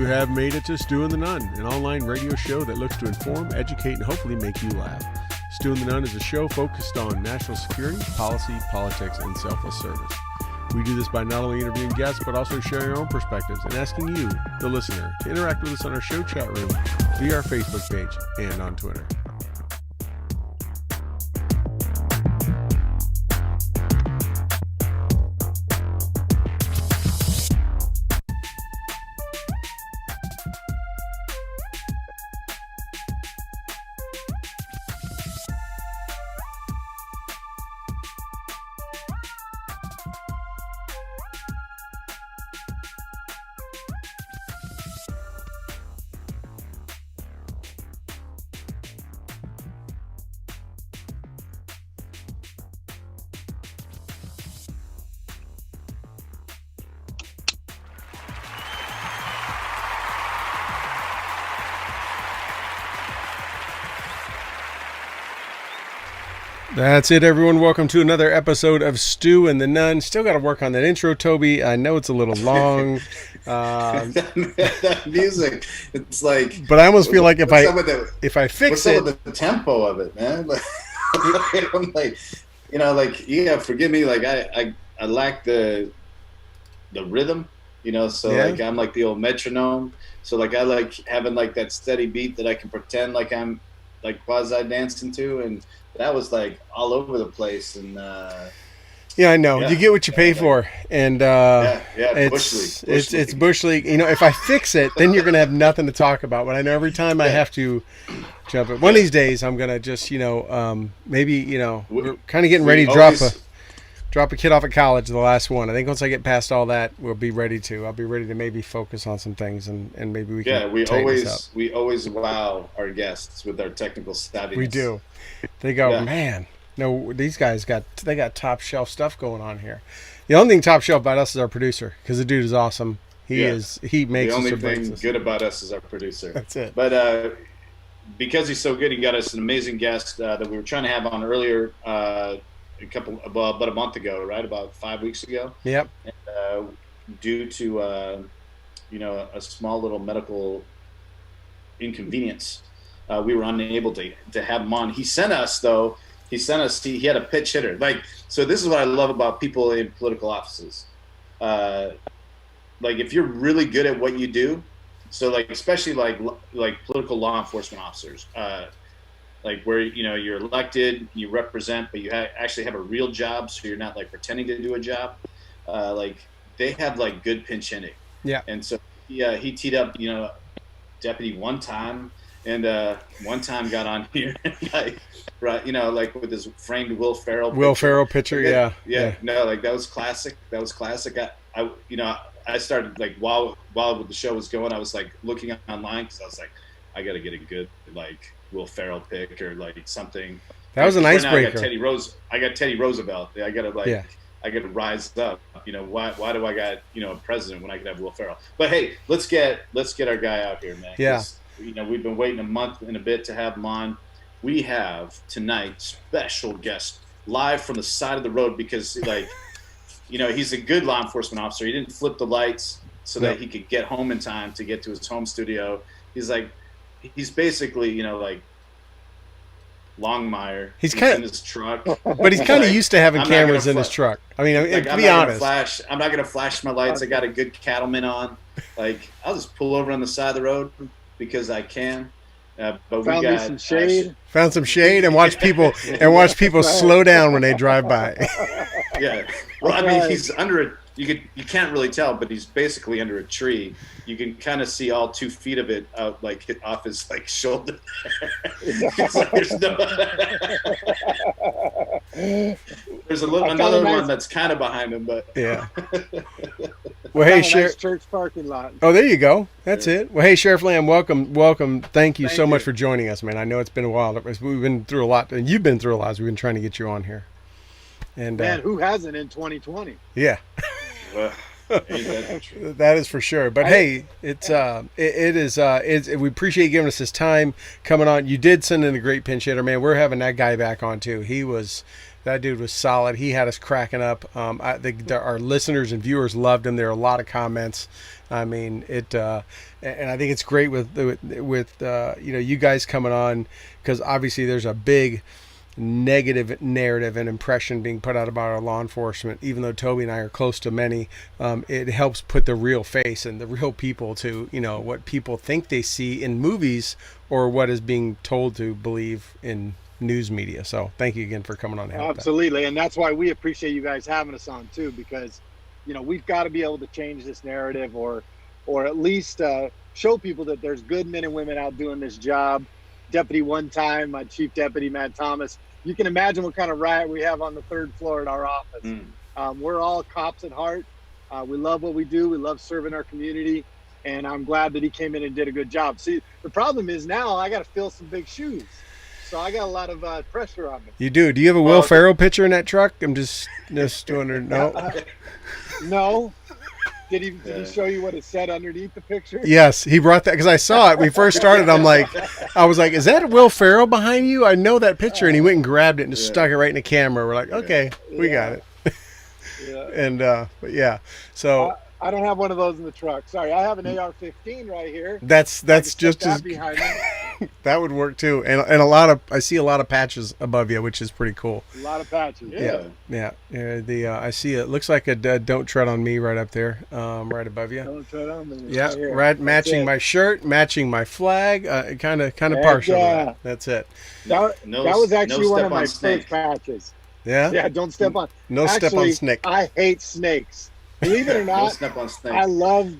have made it to Stu and the Nunn, an online radio show that looks to inform, educate, and hopefully make you laugh. Stu and the Nunn is a show focused on national security, policy, politics, and selfless service. We do this by not only interviewing guests, but also sharing our own perspectives and asking you, the listener, to interact with us on our show chat room, via our Facebook page, and on Twitter. That's it, everyone. Welcome to another episode of Stu and the Nunn. Still got to work on that intro, Toby. I know it's a little long. That music, it's like. But I almost feel like if I fix it, what's the tempo of it, man? Like, I'm like, forgive me. Like I lack the rhythm, So yeah. Like I'm like the old metronome. So like I like having like that steady beat that I can pretend like I'm like quasi dancing to, and that was like all over the place. And yeah, I know. You get what you pay for, and Bush League. It's Bush League. If I fix it, then you're gonna have nothing to talk about. But I know every time I have to jump it. One of these days, I'm gonna just maybe we're kind of getting ready to drop a kid off at college, the last one. I think once I get past all that, I'll be ready to maybe focus on some things, and maybe we can. Yeah, we always wow our guests with our technical savviness. We do. They go, man. No, these guys got top shelf stuff going on here. The only thing top shelf about us is our producer, because the dude is awesome. He makes the only thing good about us is our producer. That's it. But because he's so good, he got us an amazing guest that we were trying to have on earlier. About a month ago, right? About 5 weeks ago. Yep. And, due to a small little medical inconvenience, we were unable to have him on. He had a pitch hitter. Like, so this is what I love about people in political offices. Like if you're really good at what you do, so like especially like political law enforcement officers. Like where you're elected, you represent, but you actually have a real job, so you're not like pretending to do a job. Like they have like good pinch hitting. Yeah. And so he teed up deputy one time, and one time got on here, like with his framed Will Ferrell picture. Yeah. No, like that was classic. I started like while the show was going, I was like looking online because I was like, I got to get a good like Will Ferrell pick or like something. That was an icebreaker. I got Teddy Roosevelt. I got to I got to rise up. Why do I got a president when I could have Will Ferrell? But hey, let's get our guy out here, man. Yeah. We've been waiting a month and a bit to have him on. We have tonight special guest live from the side of the road because he's a good law enforcement officer. He didn't flip the lights so that he could get home in time to get to his home studio. He's basically, like Longmire. He's kind of in his truck, but he's kind of used to having cameras in his truck. I mean, to be honest, I'm not going to flash my lights. I got a good cattleman on. Like, I'll just pull over on the side of the road because I can. But found we got some shade. Found some shade and watch people slow down when they drive by. Yeah. Well, I mean, he's under you can't really tell, but he's basically under a tree. You can kind of see all 2 feet of it out, like hit off his like shoulder. There's another one that's kind of behind him, but yeah. Well, hey, Sheriff. Church parking lot. Oh, there you go. That's it. Well, hey, Sheriff Lamb, welcome. Thank you so much for joining us, man. I know it's been a while. We've been through a lot, and you've been through a lot. So we've been trying to get you on here. And man, who hasn't in 2020? Yeah. Well, that is for sure. But hey, we appreciate you giving us this time coming on. You did send in a great pinch hitter, man. We're having that guy back on too. That dude was solid. He had us cracking up. Our listeners and viewers loved him. There are a lot of comments. I mean, and I think it's great with you guys coming on, because obviously there's a big negative narrative and impression being put out about our law enforcement. Even though Toby and I are close to many, it helps put the real face and the real people to what people think they see in movies or what is being told to believe in news media. So thank you again for coming on. Absolutely. And that's why we appreciate you guys having us on too, because we've got to be able to change this narrative, or at least show people that there's good men and women out doing this job. Deputy one time, my chief deputy, Matt Thomas, you can imagine what kind of riot we have on the 3rd floor at our office. We're all cops at heart. We love what we do. We love serving our community. And I'm glad that he came in and did a good job. See, the problem is now I got to fill some big shoes. So I got a lot of pressure on me. You do? Do you have a Will Ferrell picture in that truck? I'm just wondering. No. No. Did he show you what it said underneath the picture? Yes, he brought that, because I saw it. We first started. I was like, is that Will Ferrell behind you? I know that picture. And he went and grabbed it and just stuck it right in the camera. We're like, okay, we got it. And but yeah, so I don't have one of those in the truck. Sorry, I have an AR-15 right here. That's just as behind me. That would work too, and I see a lot of patches above you, which is pretty cool. A lot of patches. Yeah. I see it looks like a "Don't Tread on Me" right up there, right above you. Don't tread on me. Yeah, right, matching my shirt, matching my flag, kind of partial. Yeah. That's it. That was actually one of my first patches. Yeah. Yeah. Don't step on. No step on snake. I hate snakes. Believe it or not, don't step on snakes. I love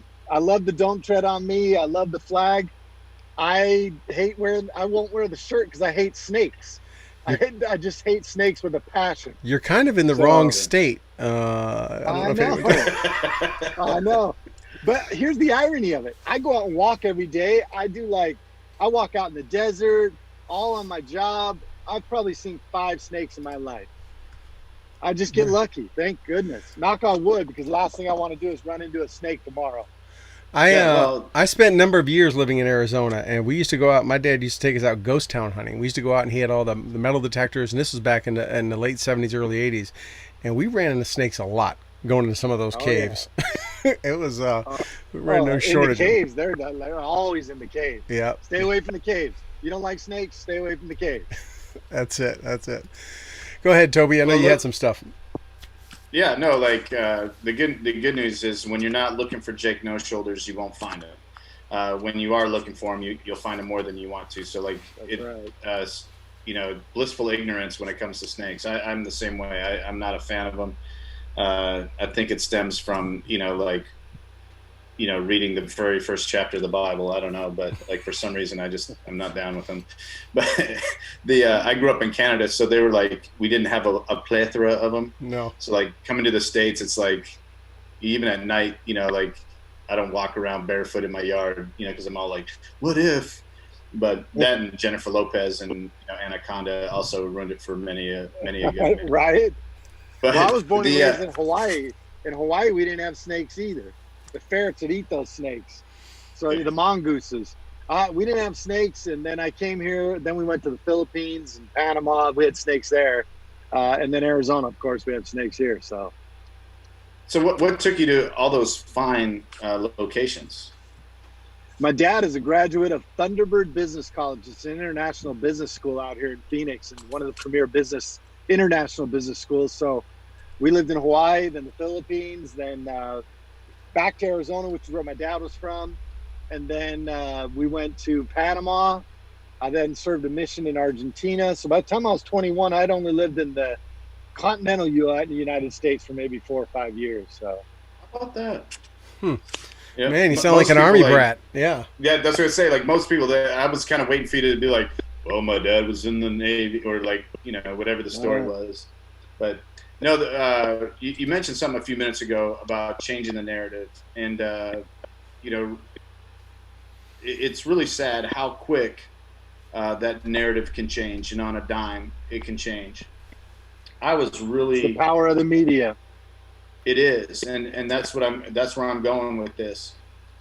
the "Don't Tread on Me." I love the flag. I won't wear the shirt because I hate snakes. I just hate snakes with a passion. You're kind of in the wrong state. I know. But here's the irony of it. I go out and walk every day. I walk out in the desert, all on my job. I've probably seen 5 snakes in my life. I just get lucky. Thank goodness. Knock on wood, because the last thing I want to do is run into a snake tomorrow. I spent a number of years living in Arizona, and we used to go out. My dad used to take us out ghost town hunting. We used to go out, and he had all the metal detectors, and this was back in the late 70s, early 80s. And we ran into snakes a lot going into some of those caves. Yeah. It was, we ran no shortage. In the caves, they're always in the caves. Yeah. Stay away from the caves. You don't like snakes, stay away from the caves. That's it. Go ahead, Toby. I know you had some stuff. Yeah, no, the good news is when you're not looking for Jake No Shoulders, you won't find him. When you are looking for him, you'll find him more than you want to. So blissful ignorance when it comes to snakes. I'm the same way. I'm not a fan of them. I think it stems from reading the very first chapter of the Bible. I don't know, but for some reason I'm not down with them. But I grew up in Canada, so they were we didn't have a plethora of them. No. So coming to the States, it's even at night, I don't walk around barefoot in my yard, because I'm all what if? But that and Jennifer Lopez and Anaconda also ruined it for many a good man. Right. But I was born and raised in Hawaii. In Hawaii, we didn't have snakes either. The ferrets would eat those snakes. So the mongooses. We didn't have snakes, and then I came here. Then we went to the Philippines and Panama. We had snakes there. And then Arizona, of course, we have snakes here. So what took you to all those fine locations? My dad is a graduate of Thunderbird Business College. It's an international business school out here in Phoenix, and one of the premier international business schools. So we lived in Hawaii, then the Philippines, then back to Arizona, which is where my dad was from. And then we went to Panama. I then served a mission in Argentina. So by the time I was 21, I'd only lived in the continental United States for maybe 4 or 5 years. So how about that? Yeah. Man, you sound like an army brat. Yeah. Yeah, that's what I say. Most people, I was kind of waiting for you to be well, my dad was in the Navy, or whatever the story was. But you mentioned something a few minutes ago about changing the narrative, and it's really sad how quick that narrative can change, on a dime it can change. It's the power of the media. It is, and that's where I'm going with this.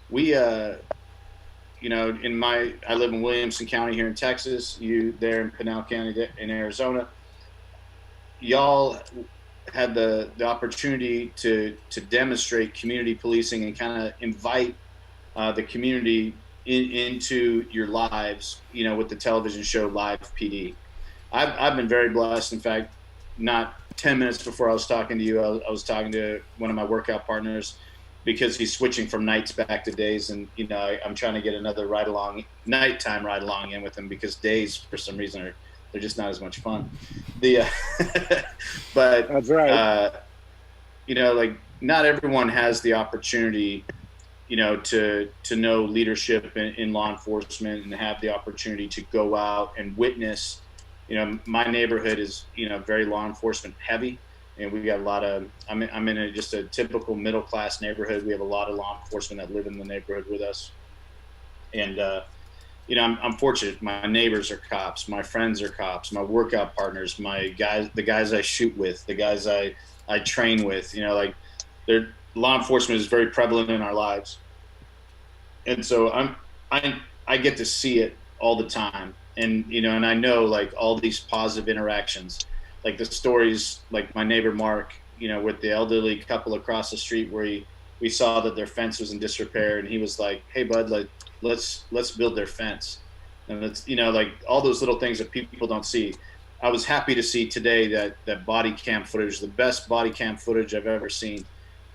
We I live in Williamson County here in Texas. You there in Pinal County in Arizona. y'all had the opportunity to demonstrate community policing and kind of invite the community into your lives, with the television show Live PD. I've been very blessed. In fact, not 10 minutes before I was talking to you, I was talking to one of my workout partners because he's switching from nights back to days. And, I'm trying to get another nighttime ride along in with him because days, for some reason, they're just not as much fun. But that's right. Like not everyone has the opportunity, to know leadership in law enforcement and have the opportunity to go out and witness. My neighborhood is, very law enforcement heavy, and we got a lot of. I'm in just a typical middle class neighborhood. We have a lot of law enforcement that live in the neighborhood with us, and I'm fortunate. My neighbors are cops. My friends are cops. My workout partners, the guys I shoot with, the guys I train with. Law enforcement is very prevalent in our lives, and so I get to see it all the time, and and I know like all these positive interactions, like the stories, like my neighbor Mark, with the elderly couple across the street where we saw that their fence was in disrepair, and he was like, "Hey, bud, let's build their fence," and it's like all those little things that people don't see. I was happy to see today that body cam footage, the best body cam footage I've ever seen.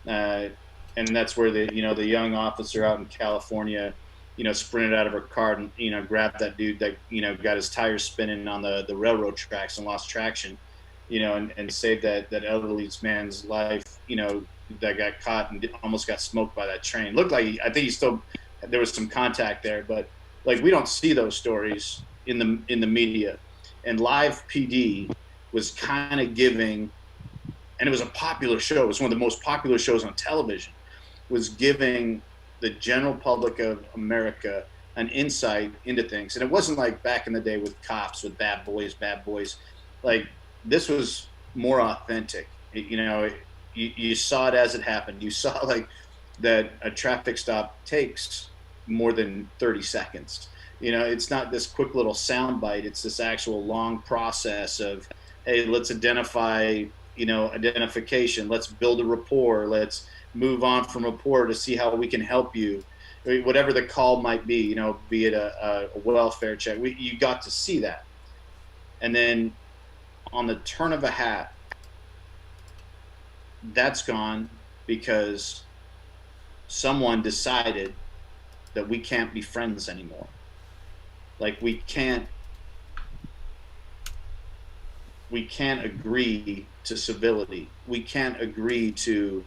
And that's where the young officer out in California, sprinted out of her car and grabbed that dude that got his tires spinning on the railroad tracks and lost traction, and saved that elderly man's life, that got caught and almost got smoked by that train. Looked like I think there was some contact there, but like we don't see those stories in the media. And Live PD was kind of giving. And it was a popular show. It was one of the most popular shows on television, was giving the general public of America an insight into things. And it wasn't like back in the day with cops, with bad boys. Like this was more authentic. You saw it as it happened. You saw like that a traffic stop takes more than 30 seconds. It's not this quick little sound bite. It's this actual long process of, hey, let's identify identification. Let's build a rapport. Let's move on from rapport to see how we can help you. Whatever the call might be, be it a welfare check. You got to see that. And then on the turn of a hat, that's gone because someone decided that we can't be friends anymore. Like we can't agree to civility. We can't agree to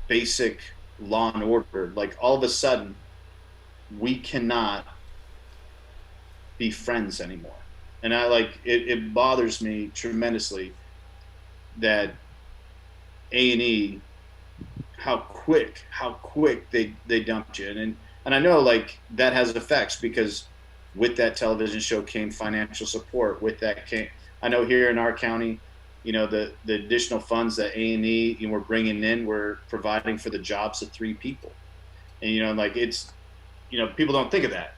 basic law and order. Like all of a sudden, we cannot be friends anymore. And it bothers me tremendously that A&E, how quick they dumped you. And I know like that has effects because with that television show came financial support. With that came, I know here in our county, the additional funds that A&E we're bringing in, we're providing for the jobs of 3 people. And like it's, people don't think of that.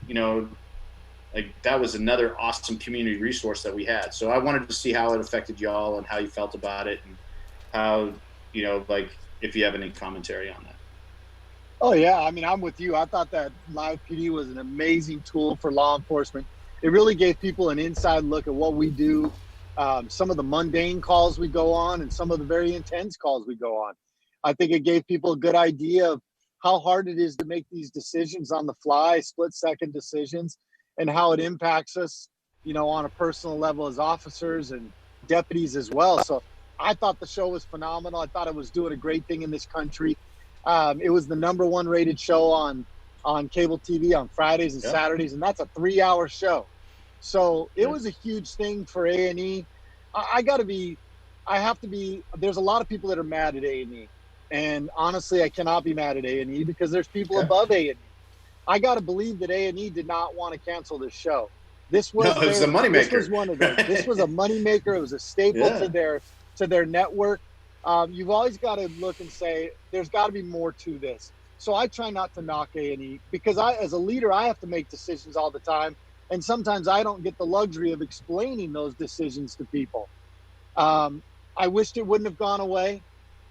Like that was another awesome community resource that we had. So I wanted to see how it affected y'all and how you felt about it, and how like if you have any commentary on that. Oh yeah, I mean, I'm with you. I thought that Live PD was an amazing tool for law enforcement. It really gave people an inside look at what we do, some of the mundane calls we go on, and some of the very intense calls we go on. I think it gave people a good idea of how hard it is to make these decisions on the fly, split-second decisions, and how it impacts us, on a personal level as officers and deputies as well. So I thought the show was phenomenal. I thought it was doing a great thing in this country. It was the #1 rated show on cable TV on Fridays and Saturdays, and that's a 3-hour show. So it was a huge thing for A&E. I have to be, there's a lot of people that are mad at A&E. And honestly, I cannot be mad at A&E because there's people above A&E. I got to believe that A&E did not want to cancel this show. This was it was a moneymaker. This was one of them. This was a moneymaker. It was a staple to their network. You've always got to look and say, there's got to be more to this. So I try not to knock A&E because as a leader, I have to make decisions all the time. And sometimes I don't get the luxury of explaining those decisions to people. I wished it wouldn't have gone away.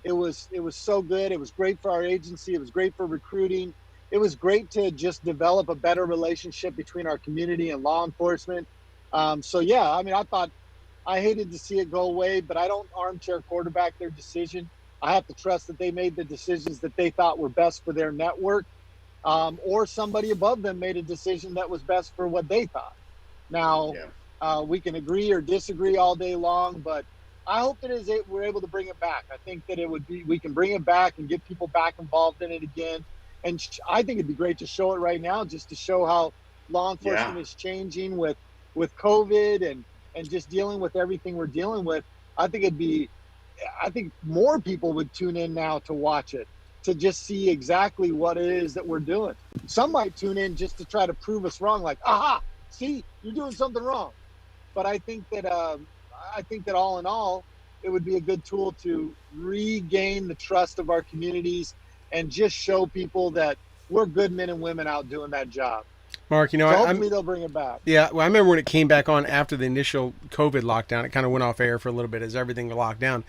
It was so good. It was great for our agency. It was great for recruiting. It was great to just develop a better relationship between our community and law enforcement. So yeah, I mean, I hated to see it go away, but I don't armchair quarterback their decision. I have to trust that they made the decisions that they thought were best for their network, or somebody above them made a decision that was best for what they thought. Now, we can agree or disagree all day long, but I hope that we're able to bring it back. I think that we can bring it back and get people back involved in it again. And I think it'd be great to show it right now, just to show how law enforcement is changing with COVID and just dealing with everything we're dealing with. I think more people would tune in now to watch it, to just see exactly what it is that we're doing. Some might tune in just to try to prove us wrong, like, aha, see, you're doing something wrong. But I think that all in all, it would be a good tool to regain the trust of our communities and just show people that we're good men and women out doing that job. Mark, so hopefully they'll bring it back. Yeah, well, I remember when it came back on after the initial COVID lockdown, it kind of went off air for a little bit as everything locked down.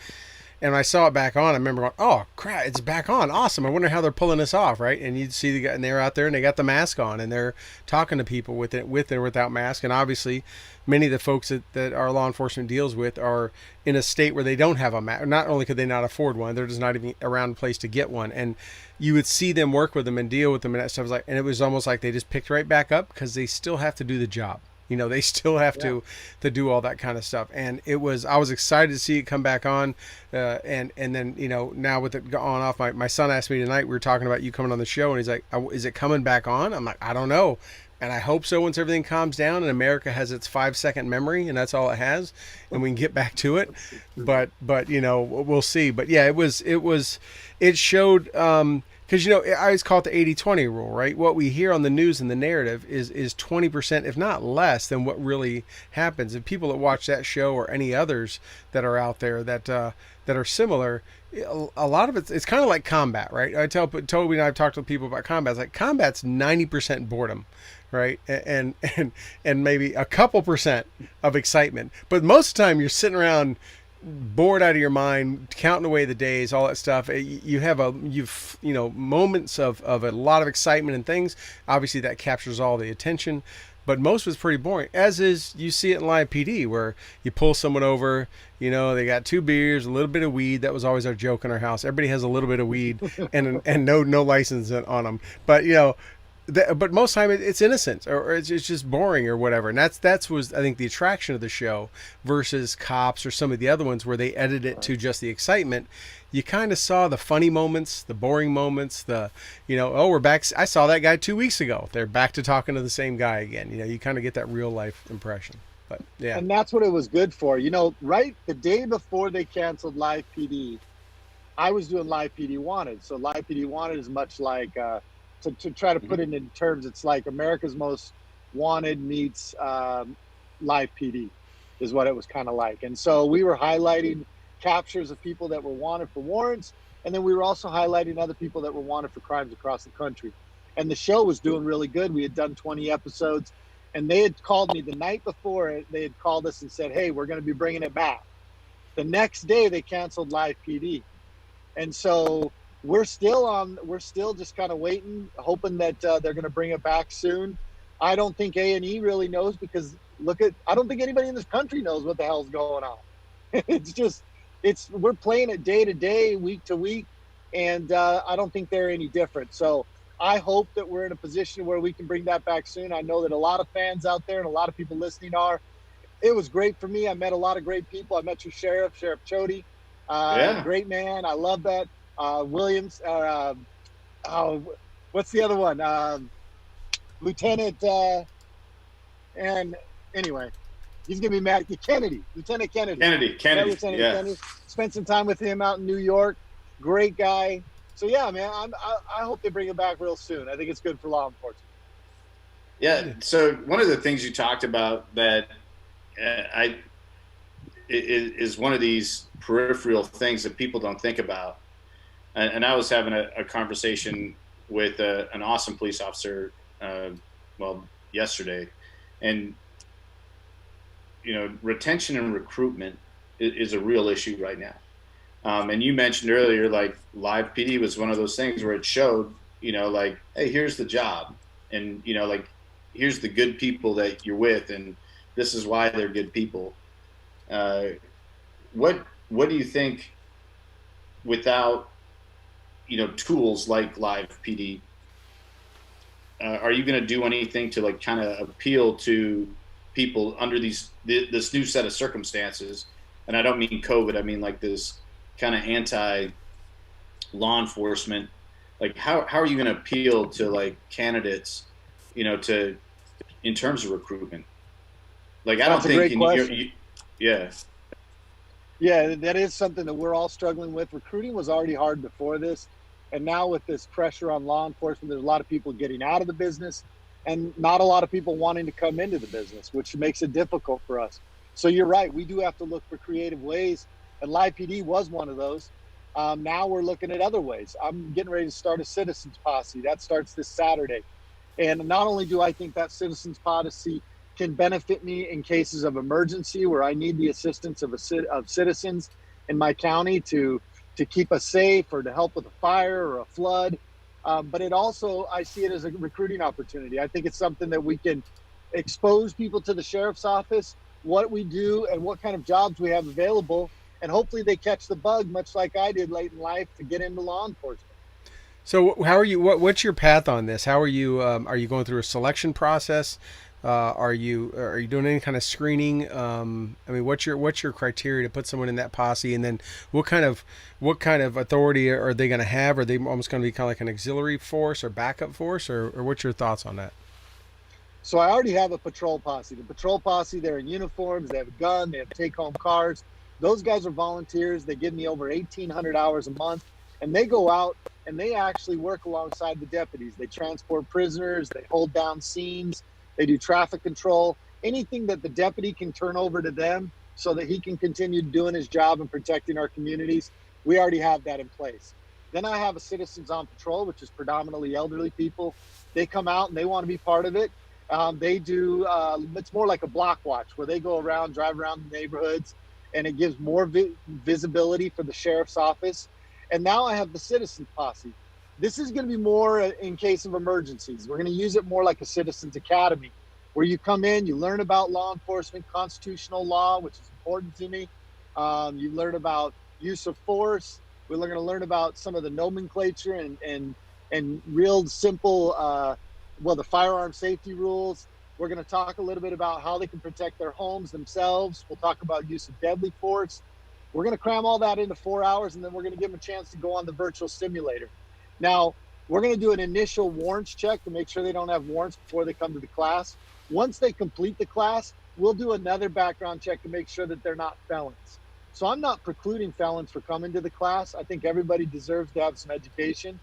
And when I saw it back on, I remember going, oh, crap, it's back on. Awesome. I wonder how they're pulling this off, right? And you'd see the guy, and they're out there, and they got the mask on, and they're talking to people with or without mask. And obviously, many of the folks that our law enforcement deals with are in a state where they don't have a mask. Not only could they not afford one, they're just not even around a place to get one. And you would see them work with them and deal with them and that stuff. And it was almost like they just picked right back up because they still have to do the job. You know, they still have to do all that kind of stuff. And I was excited to see it come back on. And then, you know, now with it on off, my son asked me tonight, we were talking about you coming on the show, and he's like, is it coming back on? I'm like, I don't know. And I hope so once everything calms down and America has its 5-second memory, and that's all it has, and we can get back to it. But you know, we'll see. But yeah, it showed, because, you know, I always call it the 80-20 rule, right? What we hear on the news and the narrative is 20%, if not less, than what really happens. And people that watch that show or any others that are out there that are similar, a lot of it's kind of like combat, right? I tell Toby and I've talked to people about combat. It's like combat's 90% boredom, right? And maybe a couple percent of excitement. But most of the time you're sitting around bored out of your mind, counting away the days, all that stuff. You have moments of a lot of excitement and things. Obviously that captures all the attention, but most of it's pretty boring, as is you see it in live PD, where you pull someone over, you know, they got 2 beers, a little bit of weed. That was always our joke in our house. Everybody has a little bit of weed and no license on them. But, you know, but most of the time it's innocent or it's just boring or whatever. And that's was, I think, the attraction of the show versus Cops or some of the other ones where they edited it to just the excitement. You kind of saw the funny moments, the boring moments, we're back. I saw that guy 2 weeks ago. They're back to talking to the same guy again. You know, you kind of get that real life impression. But yeah. And that's what it was good for. You know, right the day before they canceled Live PD, I was doing Live PD Wanted. So Live PD Wanted is much like, to try to put it in terms, it's like America's Most Wanted meets Live PD is what it was kind of like. And so we were highlighting captures of people that were wanted for warrants, and then we were also highlighting other people that were wanted for crimes across the country. And the show was doing really good. We had done 20 episodes, and they had called me the night before. They had called us and said, hey, we're going to be bringing it back. The next day they canceled Live PD. And so we're still just kind of waiting, hoping that they're going to bring it back soon. I don't think A&E really knows, because I don't think anybody in this country knows what the hell's going on. We're playing it day to day, week to week, and I don't think they're any different. So I hope that we're in a position where we can bring that back soon. I know that a lot of fans out there and a lot of people listening are. It was great for me. I met a lot of great people. I met your Sheriff Chody. Great man. I love that. Williams, what's the other one? Lieutenant, and anyway, he's gonna be mad. Lieutenant Kennedy. Kennedy. Spent some time with him out in New York. Great guy. So yeah, man, I hope they bring it back real soon. I think it's good for law enforcement. Yeah. So one of the things you talked about that is one of these peripheral things that people don't think about. And I was having a conversation with an awesome police officer, yesterday, And retention and recruitment is a real issue right now. And you mentioned earlier, like live PD was one of those things where it showed, like, hey, here's the job, and like, here's the good people that you're with, and this is why they're good people. What do you think, without tools like live PD, are you going to do anything to like kind of appeal to people under this new set of circumstances? And I don't mean COVID, I mean like this kind of anti law enforcement. Like how are you going to appeal to like candidates, to in terms of recruitment? Like I don't think yeah. Yeah, that is something that we're all struggling with. Recruiting was already hard before this. And now with this pressure on law enforcement, there's a lot of people getting out of the business and not a lot of people wanting to come into the business, which makes it difficult for us. So you're right. We do have to look for creative ways. And Live PD was one of those. Now we're looking at other ways. I'm getting ready to start a citizens posse. That starts this Saturday. And not only do I think that citizens posse can benefit me in cases of emergency where I need the assistance of citizens in my county to keep us safe or to help with a fire or a flood. But it also, I see it as a recruiting opportunity. I think it's something that we can expose people to the sheriff's office, what we do and what kind of jobs we have available. And hopefully they catch the bug, much like I did late in life, to get into law enforcement. So how are you, what's your path on this? How are you going through a selection process? Are you doing any kind of screening? I mean, what's your criteria to put someone in that posse, and then what kind of authority are they going to have? Are they almost going to be kind of like an auxiliary force or backup force, or what's your thoughts on that? So I already have a patrol posse. The patrol posse, they're in uniforms, they have a gun, they have take-home cars. Those guys are volunteers. They give me over 1,800 hours a month, and they go out and they actually work alongside the deputies. They transport prisoners, they hold down scenes, they do traffic control, anything that the deputy can turn over to them so that he can continue doing his job and protecting our communities. We already have that in place. Then I have a citizens on patrol, which is predominantly elderly people. They come out and they want to be part of it. They do, it's more like a block watch where they go around, drive around the neighborhoods, and it gives more visibility for the sheriff's office. And now I have the citizens posse. This is going to be more in case of emergencies. We're going to use it more like a citizens academy, where you come in, you learn about law enforcement, constitutional law, which is important to me. You learn about use of force. We're going to learn about some of the nomenclature and real simple, the firearm safety rules. We're going to talk a little bit about how they can protect their homes themselves. We'll talk about use of deadly force. We're going to cram all that into 4 hours, and then we're going to give them a chance to go on the virtual simulator. Now, we're going to do an initial warrants check to make sure they don't have warrants before they come to the class. Once they complete the class, we'll do another background check to make sure that they're not felons. So I'm not precluding felons for coming to the class. I think everybody deserves to have some education.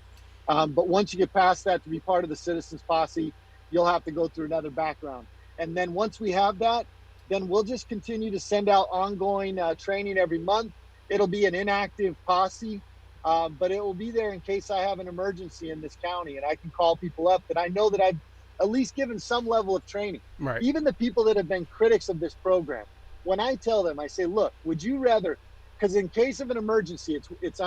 But once you get past that to be part of the citizens posse, you'll have to go through another background. And then once we have that, then we'll just continue to send out ongoing training every month. It'll be an inactive posse, but it will be there in case I have an emergency in this county and I can call people up that I know that I've at least given some level of training. Right. Even the people that have been critics of this program, when I tell them, I say, look, would you rather, because in case of an emergency, it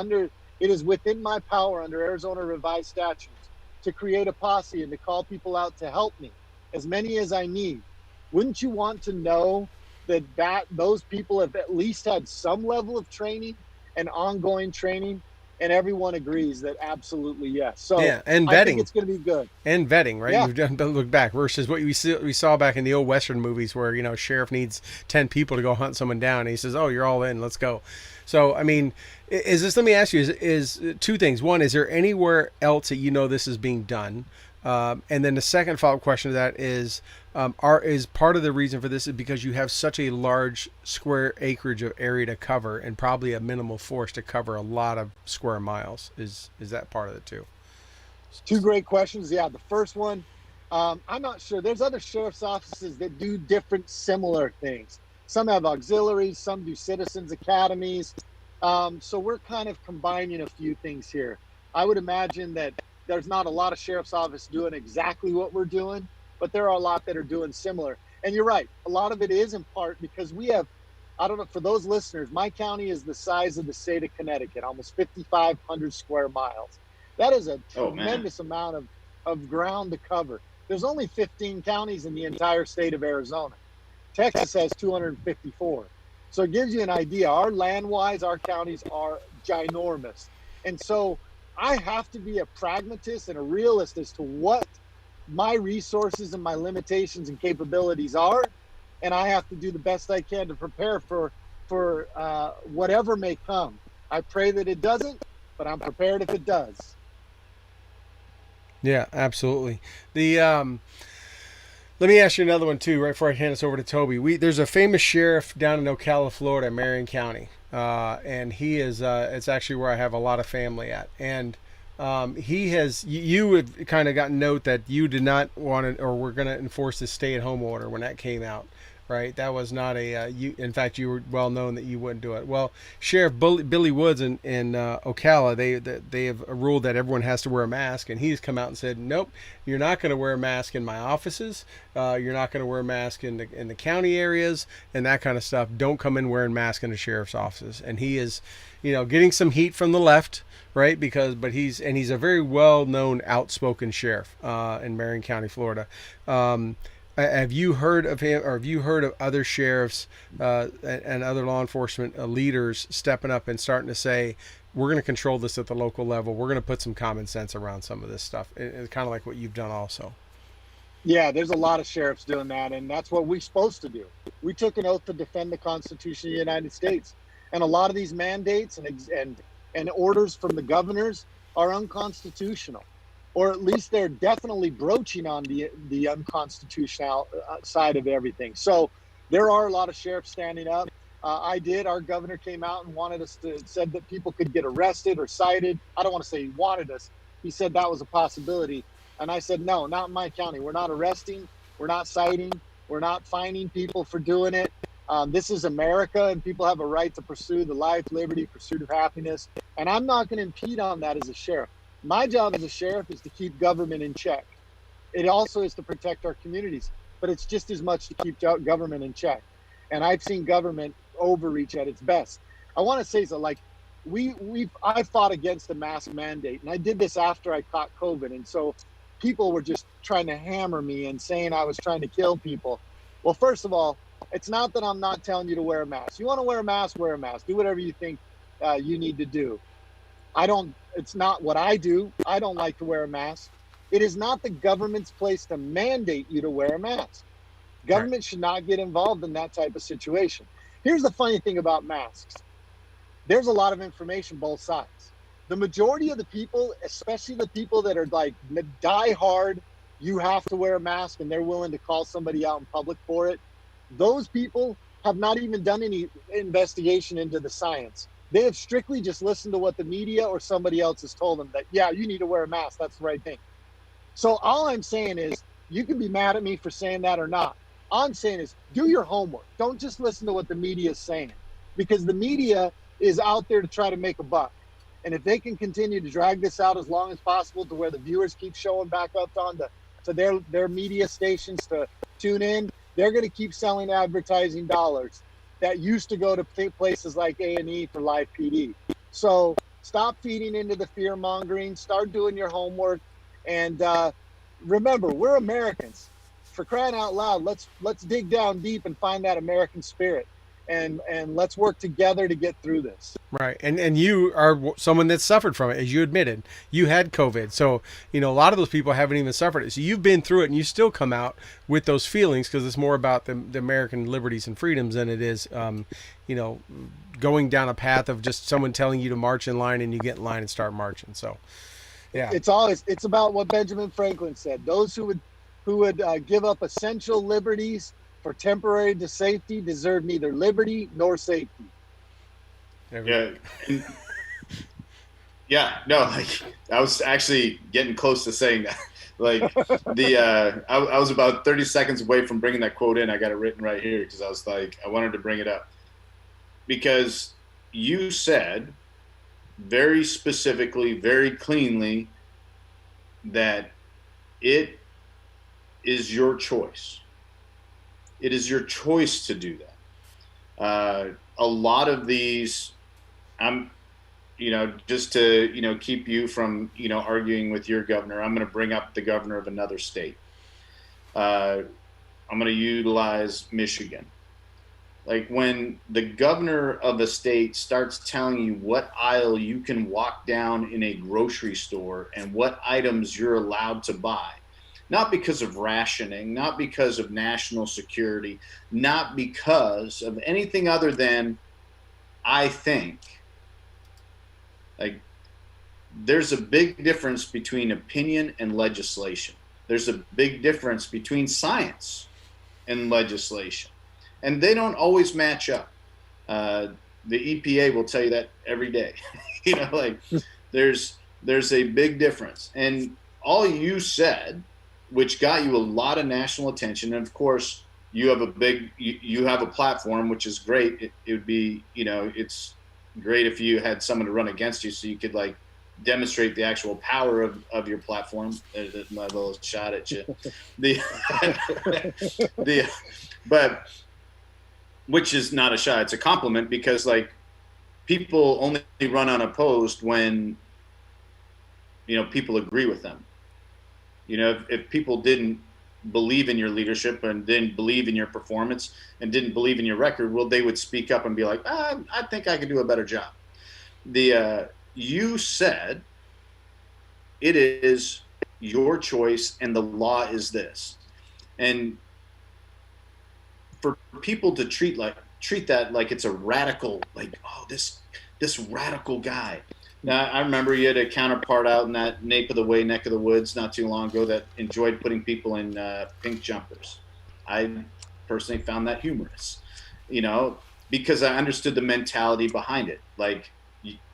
is within my power under Arizona revised statutes to create a posse and to call people out to help me, as many as I need. Wouldn't you want to know that those people have at least had some level of training and ongoing training? And everyone agrees that absolutely yes. So yeah, and vetting. I think it's going to be good. And vetting, right? Yeah. You've done look back versus what we saw back in the old Western movies where, sheriff needs 10 people to go hunt someone down. And he says, oh, you're all in, let's go. So, I mean, let me ask you, is two things. One, is there anywhere else that this is being done? And then the second follow-up question to that is part of the reason for this is because you have such a large square acreage of area to cover and probably a minimal force to cover a lot of square miles. Is that part of it too? Two great questions. Yeah, the first one, I'm not sure. There's other sheriff's offices that do different similar things. Some have auxiliaries, some do citizens academies. So we're kind of combining a few things here. I would imagine that there's not a lot of sheriff's office doing exactly what we're doing, but there are a lot that are doing similar. And you're right. A lot of it is in part because we have, I don't know, for those listeners, my county is the size of the state of Connecticut, almost 5,500 square miles. That is a tremendous amount of ground to cover. There's only 15 counties in the entire state of Arizona. Texas has 254. So it gives you an idea. Our land-wise, our counties are ginormous. And so I have to be a pragmatist and a realist as to what my resources and my limitations and capabilities are. And I have to do the best I can to prepare for whatever may come. I pray that it doesn't, but I'm prepared if it does. Yeah, absolutely. Let me ask you another one too, right before I hand this over to Toby. There's a famous sheriff down in Ocala, Florida, Marion County, and he is. It's actually where I have a lot of family at, and he has. You had kind of gotten note that you did not want to, or were going to enforce the stay-at-home order when that came out. Right, that was not a. In fact, you were well known that you wouldn't do it. Well, Sheriff Billy Woods in Ocala, they have ruled that everyone has to wear a mask, and he's come out and said, nope, you're not going to wear a mask in my offices. You're not going to wear a mask in the county areas and that kind of stuff. Don't come in wearing masks in the sheriff's offices. And he is, getting some heat from the left, right? But he's a very well known, outspoken sheriff in Marion County, Florida. Have you heard of him, or have you heard of other sheriffs and other law enforcement leaders stepping up and starting to say, we're going to control this at the local level. We're going to put some common sense around some of this stuff. It's kind of like what you've done also. Yeah, there's a lot of sheriffs doing that, and that's what we're supposed to do. We took an oath to defend the Constitution of the United States, and a lot of these mandates and orders from the governors are unconstitutional. Or at least they're definitely broaching on the unconstitutional side of everything. So there are a lot of sheriffs standing up. Our governor came out and said that people could get arrested or cited. I don't want to say he wanted us. He said that was a possibility. And I said, no, not in my county. We're not arresting. We're not citing. We're not fining people for doing it. This is America, and people have a right to pursue the life, liberty, pursuit of happiness. And I'm not going to impede on that as a sheriff. My job as a sheriff is to keep government in check. It also is to protect our communities, but it's just as much to keep government in check. And I've seen government overreach at its best. I want to say so, like I fought against the mask mandate, and I did this after I caught COVID. And so people were just trying to hammer me and saying I was trying to kill people. Well, first of all, it's not that I'm not telling you to wear a mask. You want to wear a mask, wear a mask. Do whatever you think you need to do. It's not what I do. I don't like to wear a mask. It is not the government's place to mandate you to wear a mask. Government should not get involved in that type of situation. Here's the funny thing about masks. There's a lot of information both sides. The majority of the people, especially the people that are like die hard, you have to wear a mask, and they're willing to call somebody out in public for it. Those people have not even done any investigation into the science. They have strictly just listened to what the media or somebody else has told them that, yeah, you need to wear a mask. That's the right thing. So all I'm saying is, you can be mad at me for saying that or not. All I'm saying is, do your homework. Don't just listen to what the media is saying, because the media is out there to try to make a buck. And if they can continue to drag this out as long as possible to where the viewers keep showing back up to their media stations to tune in, they're going to keep selling advertising dollars that used to go to places like A&E for live PD. So stop feeding into the fear mongering, start doing your homework. And remember, we're Americans. For crying out loud, let's dig down deep and find that American spirit. And let's work together to get through this. Right. And you are someone that suffered from it, as you admitted. You had COVID. So, a lot of those people haven't even suffered it. So you've been through it, and you still come out with those feelings, because it's more about the American liberties and freedoms than it is, going down a path of just someone telling you to march in line and you get in line and start marching. So, yeah. It's about what Benjamin Franklin said. Those who would give up essential liberties for temporary safety deserve neither liberty nor safety. Yeah. Yeah. No, like, I was actually getting close to saying that. Like I was about 30 seconds away from bringing that quote in. I got it written right here because I was like, I wanted to bring it up because you said very specifically, very cleanly that it is your choice. It is your choice to do that. A lot of these, just to, keep you from, arguing with your governor, I'm going to bring up the governor of another state. I'm going to utilize Michigan. Like when the governor of a state starts telling you what aisle you can walk down in a grocery store and what items you're allowed to buy, not because of rationing, not because of national security, not because of anything other than, I think, like, there's a big difference between opinion and legislation. There's a big difference between science and legislation. And they don't always match up. The EPA will tell you that every day. There's a big difference. And all you said, which got you a lot of national attention, and of course you have you have a platform, which is great. It would be, it's great if you had someone to run against you so you could demonstrate the actual power of your platform. There's my little shot at you. But which is not a shot, it's a compliment, because people only run unopposed when people agree with them. If people didn't believe in your leadership and didn't believe in your performance and didn't believe in your record, well, they would speak up and be like, I think I could do a better job. You said it is your choice and the law is this. And for people to treat that like it's a radical, this radical guy. Now, I remember you had a counterpart out in that neck of the woods not too long ago that enjoyed putting people in pink jumpers. I personally found that humorous, because I understood the mentality behind it.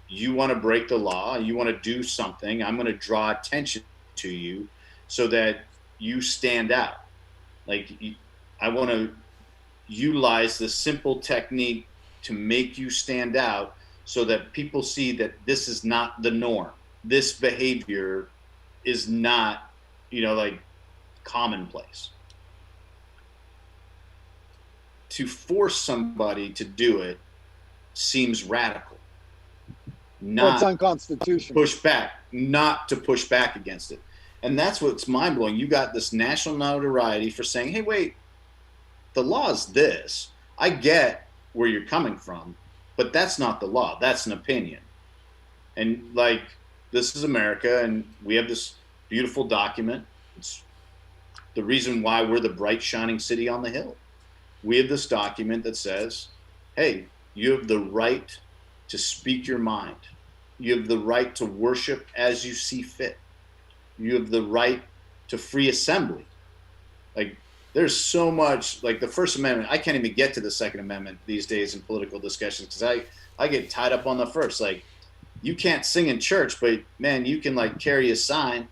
You want to break the law, you want to do something, I'm going to draw attention to you so that you stand out. I want to utilize the simple technique to make you stand out so that people see that this is not the norm. This behavior is not, commonplace. To force somebody to do it seems radical. It's unconstitutional. Not to push back against it. And that's what's mind-blowing. You got this national notoriety for saying, hey, wait, the law is this. I get where you're coming from, but that's not the law. That's an opinion. And this is America, and we have this beautiful document. It's the reason why we're the bright, shining city on the hill. We have this document that says, hey, you have the right to speak your mind. You have the right to worship as you see fit. You have the right to free assembly. There's so much, the First Amendment. I can't even get to the Second Amendment these days in political discussions because I get tied up on the first. You can't sing in church, but man, you can carry a sign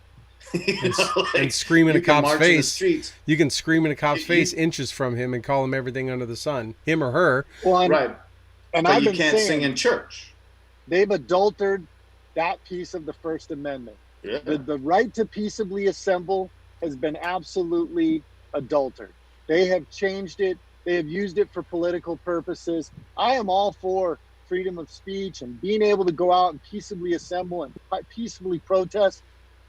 and scream in a cop's face. You can scream in a cop's face inches from him and call him everything under the sun, him or her. Well, right. And but you can't sing in church. They've adulterated that piece of the First Amendment. Yeah. The right to peaceably assemble has been absolutely adulterated. They have changed it. They have used it for political purposes. I am all for freedom of speech and being able to go out and peaceably assemble and peaceably protest.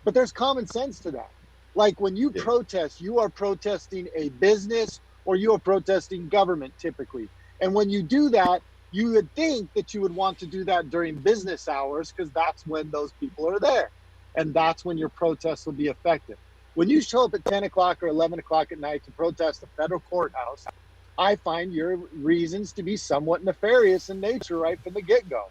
But there's common sense to that. When you protest, you are protesting a business or you are protesting government typically. And when you do that, you would think that you would want to do that during business hours because that's when those people are there. And that's when your protests will be effective. When you show up at 10 o'clock or 11 o'clock at night to protest the federal courthouse, I find your reasons to be somewhat nefarious in nature right from the get-go.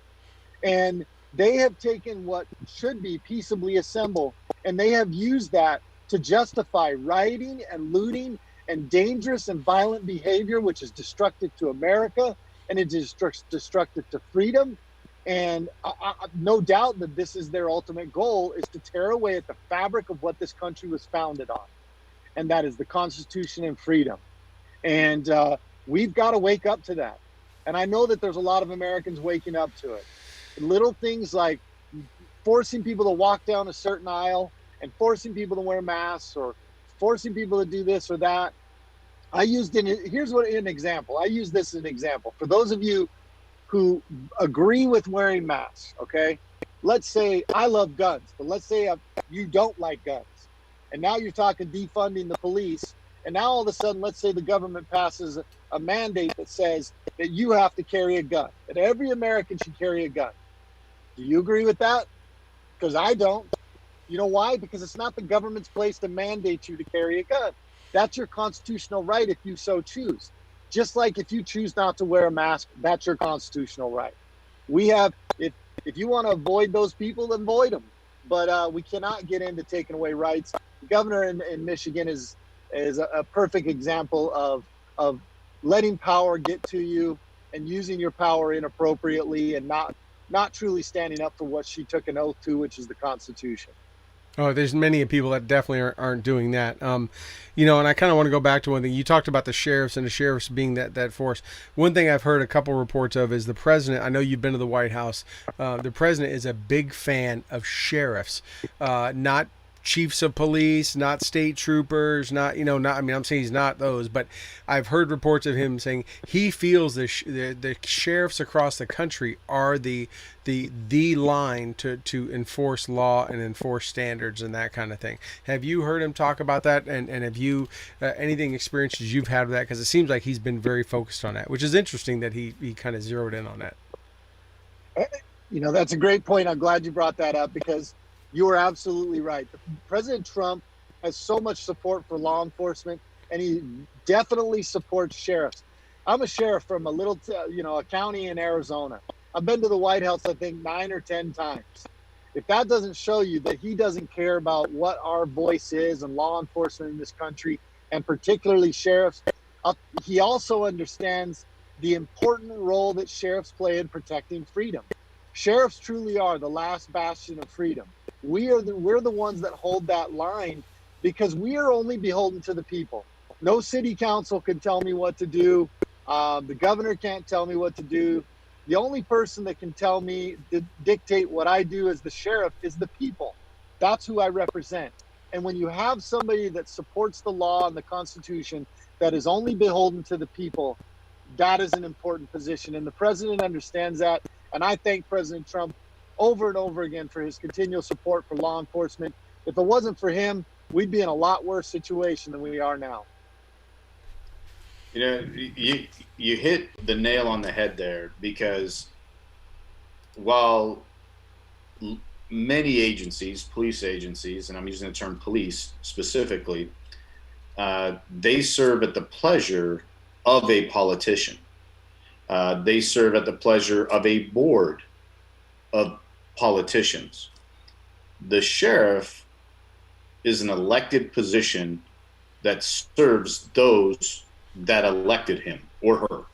And they have taken what should be peaceably assemble, and they have used that to justify rioting and looting and dangerous and violent behavior, which is destructive to America, and it is destructive to freedom. And no doubt that this is their ultimate goal, is to tear away at the fabric of what this country was founded on. And that is the Constitution and freedom. And we've got to wake up to that. And I know that there's a lot of Americans waking up to it. Little things like forcing people to walk down a certain aisle and forcing people to wear masks or forcing people to do this or that. Here's an example. I use this as an example. For those of you who agree with wearing masks, okay? Let's say I love guns, but let's say you don't like guns. And now you're talking defunding the police. And now all of a sudden, let's say the government passes a mandate that says that you have to carry a gun, that every American should carry a gun. Do you agree with that? Because I don't. You know why? Because it's not the government's place to mandate you to carry a gun. That's your constitutional right if you so choose. Just like if you choose not to wear a mask, that's your constitutional right. We have, if you want to avoid those people, then avoid them. But we cannot get into taking away rights. The governor in Michigan is a perfect example of letting power get to you and using your power inappropriately and not truly standing up for what she took an oath to, which is the Constitution. Oh, there's many people that definitely aren't doing that. And I kind of want to go back to one thing. You talked about the sheriffs and the sheriffs being that force. One thing I've heard a couple reports of is the president. I know you've been to the White House. The president is a big fan of sheriffs, not chiefs of police, not state troopers, I'm saying he's not those, but I've heard reports of him saying he feels the sheriffs across the country are the line to enforce law and enforce standards and that kind of thing. Have you heard him talk about that? And have you anything experiences you've had with that? Because it seems like he's been very focused on that, which is interesting that he kind of zeroed in on that. That's a great point. I'm glad you brought that up because you are absolutely right. President Trump has so much support for law enforcement, and he definitely supports sheriffs. I'm a sheriff from a county in Arizona. I've been to the White House, I think, 9 or 10 times. If that doesn't show you that he doesn't care about what our voice is and law enforcement in this country, and particularly sheriffs, he also understands the important role that sheriffs play in protecting freedom. Sheriffs truly are the last bastion of freedom. We're the ones that hold that line because we are only beholden to the people. No city council can tell me what to do. The governor can't tell me what to do. The only person that can tell me, dictate what I do as the sheriff is the people. That's who I represent. And when you have somebody that supports the law and the Constitution that is only beholden to the people, that is an important position. And the president understands that. And I thank President Trump over and over again for his continual support for law enforcement. If it wasn't for him, we'd be in a lot worse situation than we are now. You hit the nail on the head there because while many agencies, police agencies, and I'm using the term police specifically, they serve at the pleasure of a politician. They serve at the pleasure of a board of politicians. The sheriff is an elected position that serves those that elected him or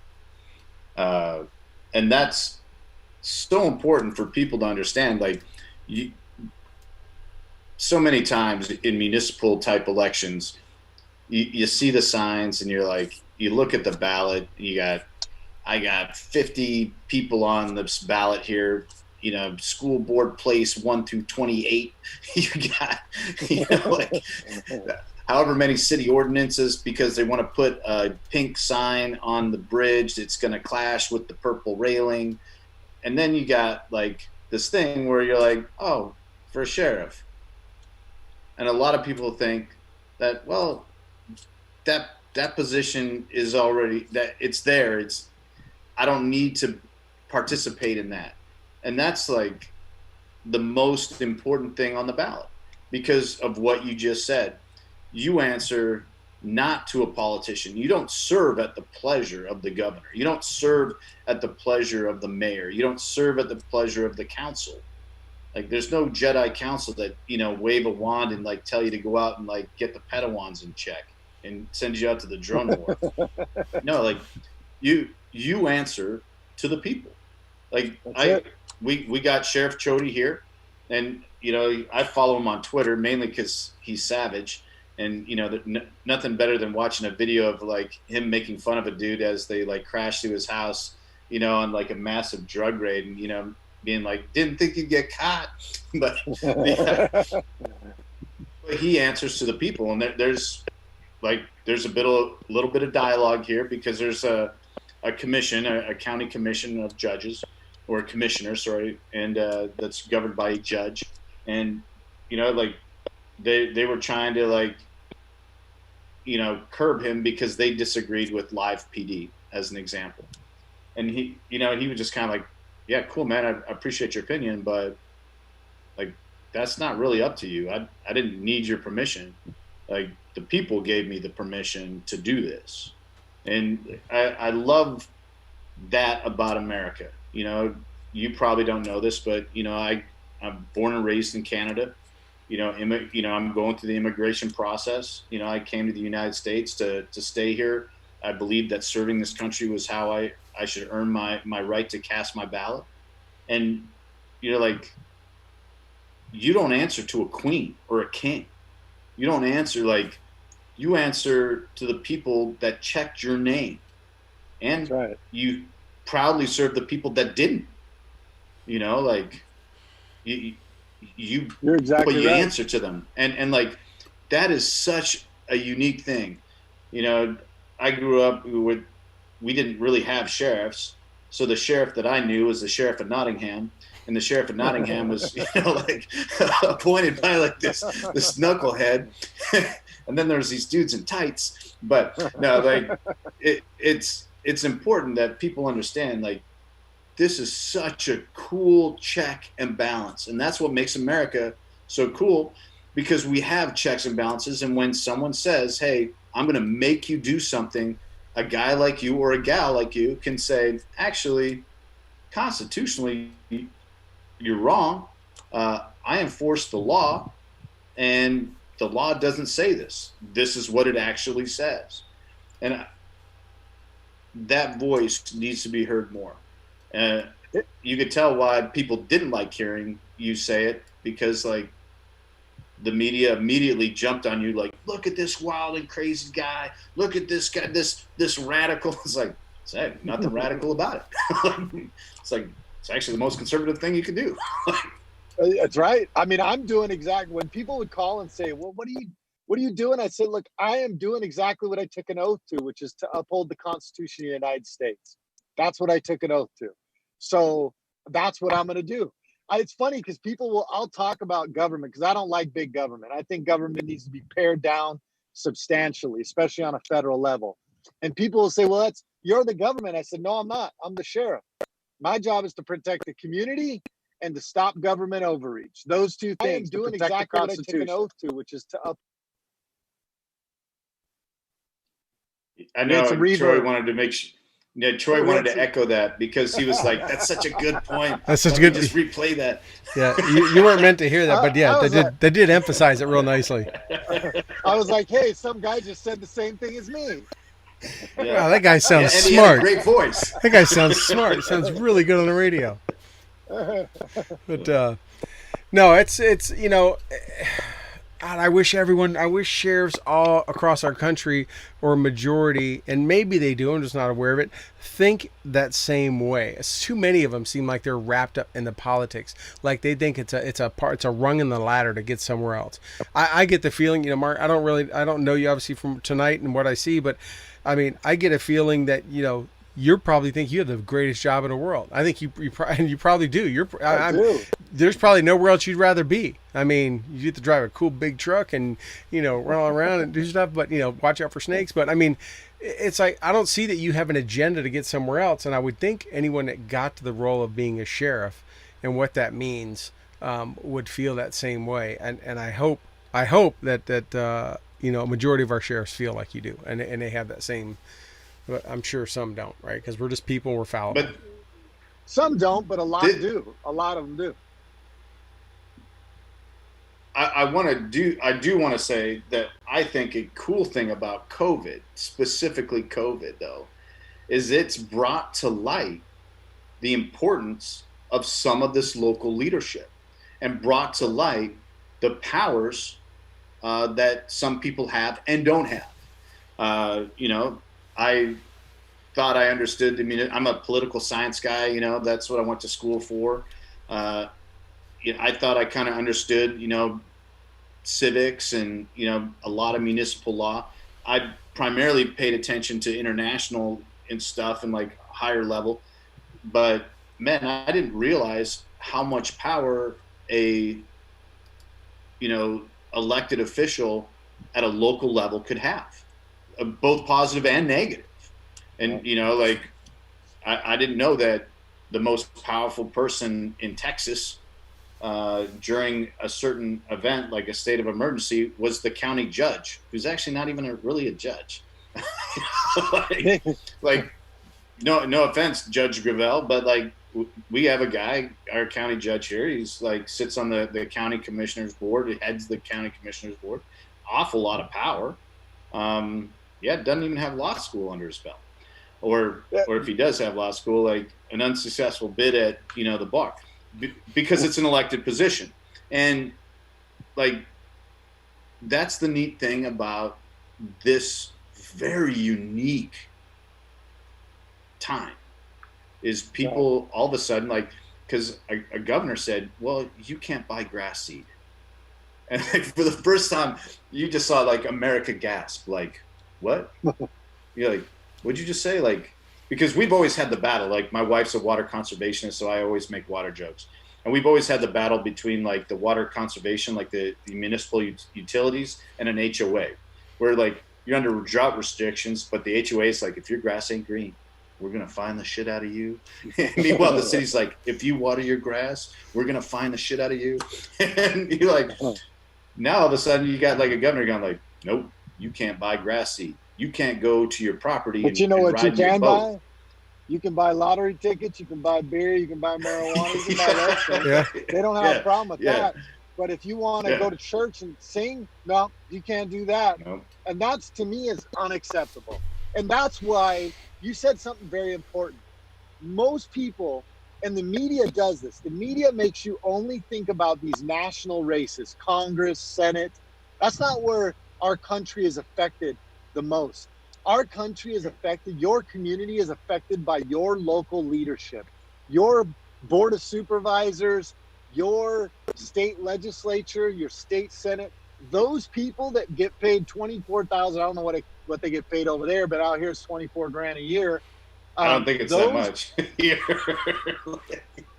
her. And that's so important for people to understand. So many times in municipal type elections, you see the signs and you're like, you look at the ballot, I got 50 people on this ballot here, school board place 1 through 28. You got, however many city ordinances because they want to put a pink sign on the bridge. It's going to clash with the purple railing. And then you got this thing where you're like, oh, for a sheriff. And a lot of people think that, well, that position is already, that it's there. I don't need to participate in that. And that's the most important thing on the ballot because of what you just said. You answer not to a politician. You don't serve at the pleasure of the governor. You don't serve at the pleasure of the mayor. You don't serve at the pleasure of the council. There's no Jedi council that, wave a wand and tell you to go out and get the Padawans in check and send you out to the drone war. No, you answer to the people. We got Sheriff Chody here, and I follow him on Twitter mainly because he's savage, and nothing better than watching a video of him making fun of a dude as they crash through his house, on a massive drug raid, and being didn't think you'd get caught, but he answers to the people, and there's like there's a little bit of dialogue here because there's a commission, a county commission of judges or commissioners, sorry, and that's governed by a judge. And, like they were trying to like, curb him because they disagreed with live PD as an example. And he was just kind of like, yeah, cool, man. I appreciate your opinion, but like, that's not really up to you. I didn't need your permission. Like, the people gave me the permission to do this. And I love that about America. You probably don't know this, but, I'm born and raised in Canada. I'm going through the immigration process. I came to the United States to stay here. I believed that serving this country was how I should earn my right to cast my ballot. And, like, you don't answer to a queen or a king. You don't answer like, you answer to the people that checked your name. And right. You proudly serve the people that didn't. Like, you're exactly but you right. answer to them. And like, that is such a unique thing. I grew up we didn't really have sheriffs. So the sheriff that I knew was the sheriff of Nottingham. And the sheriff of Nottingham was, like appointed by like this knucklehead. And then there's these dudes in tights. But no, like it's important that people understand, like, this is such a cool check and balance. And that's what makes America so cool, because we have checks and balances. And when someone says, hey, I'm going to make you do something, a guy like you or a gal like you can say, actually, constitutionally, you're wrong. I enforce the law, and the law doesn't say this. This is what it actually says. And that voice needs to be heard more. You could tell why people didn't like hearing you say it, because like the media immediately jumped on you, like, look at this wild and crazy guy. Look at this guy, this radical. It's like, hey, nothing radical about it. It's like, it's actually the most conservative thing you could do. That's right. I mean, I'm doing exactly when people would call and say, well, what are you doing? I said, look, I am doing exactly what I took an oath to, which is to uphold the Constitution of the United States. That's what I took an oath to. So that's what I'm going to do. It's funny because I'll talk about government because I don't like big government. I think government needs to be pared down substantially, especially on a federal level. And people will say, well, you're the government. I said, no, I'm not. I'm the sheriff. My job is to protect the community and to stop government overreach. Those two things. I am doing exactly what I took an oath to, which is to I know Troy wanted to make sure. Yeah, Troy wanted to echo that because he was like, "That's such a good point. That's such a good." Just replay that. Yeah, you weren't meant to hear that, but yeah, they did emphasize it real nicely. I was like, "Hey, some guy just said the same thing as me." Yeah. Wow, that guy sounds and smart. He had a great voice. That guy sounds smart. He sounds really good on the radio. But no, it's God, I wish sheriffs all across our country, or a majority, and maybe they do, I'm just not aware of it, think that same way. It's too many of them seem like they're wrapped up in the politics, like they think it's a rung in the ladder to get somewhere else. I get the feeling, Mark, I don't know you obviously from tonight and what I see, but I mean, I get a feeling that you probably think you have the greatest job in the world. I think you probably do. I do. There's probably nowhere else you'd rather be. I mean, you get to drive a cool big truck and run all around and do stuff, but watch out for snakes. But I mean, it's like I don't see that you have an agenda to get somewhere else. And I would think anyone that got to the role of being a sheriff and what that means would feel that same way. And I hope that a majority of our sheriffs feel like you do, and they have that same. But I'm sure some don't, right? Because we're just people, we're fallible. But some don't, but a lot do. A lot of them do. I do want to say that I think a cool thing about COVID, specifically COVID though, is it's brought to light the importance of some of this local leadership and brought to light the powers that some people have and don't have. I thought I understood. I mean, I'm a political science guy. That's what I went to school for. I thought I kind of understood, civics and, a lot of municipal law. I primarily paid attention to international and stuff and like higher level, but man, I didn't realize how much power a, elected official at a local level could have, both positive and negative. And, like I didn't know that the most powerful person in Texas during a certain event, like a state of emergency, was the county judge, who's actually not even really a judge. like no offense, Judge Gravel, but like we have a guy, our county judge here. He's like sits on the county commissioners board. He heads the county commissioners board. Awful lot of power. Doesn't even have law school under his belt, or if he does have law school, like an unsuccessful bid at the bar, because it's an elected position. And like that's the neat thing about this very unique time is people all of a sudden, like, because a governor said, well, you can't buy grass seed. And like, for the first time, you just saw like America gasp, like, what? You're like, what'd you just say? Like, because we've always had the battle. Like, my wife's a water conservationist, so I always make water jokes. And we've always had the battle between like the water conservation, like the municipal utilities, and an HOA, where like you're under drought restrictions, but the HOA is like, if your grass ain't green, we're going to find the shit out of you. Meanwhile, the city's like, if you water your grass, we're going to find the shit out of you. And you're like, now all of a sudden you got like a governor going like, nope, you can't buy grass seed. You can't go to your property. But you know what you can buy? You can buy lottery tickets. You can buy beer. You can buy marijuana. You can buy those things. Yeah. They don't have a problem with that. But if you want to go to church and sing, no, you can't do that. Nope. And that's, to me, is unacceptable. And that's why you said something very important. Most people, and the media does this, the media makes you only think about these national races, Congress, Senate. That's not where our country is affected the most. Our country is affected, your community is affected by your local leadership, your board of supervisors, your state legislature, your state senate. Those people that get paid $24,000, I don't know what they get paid over there, but out here it's $24,000 a year. I don't think it's that much.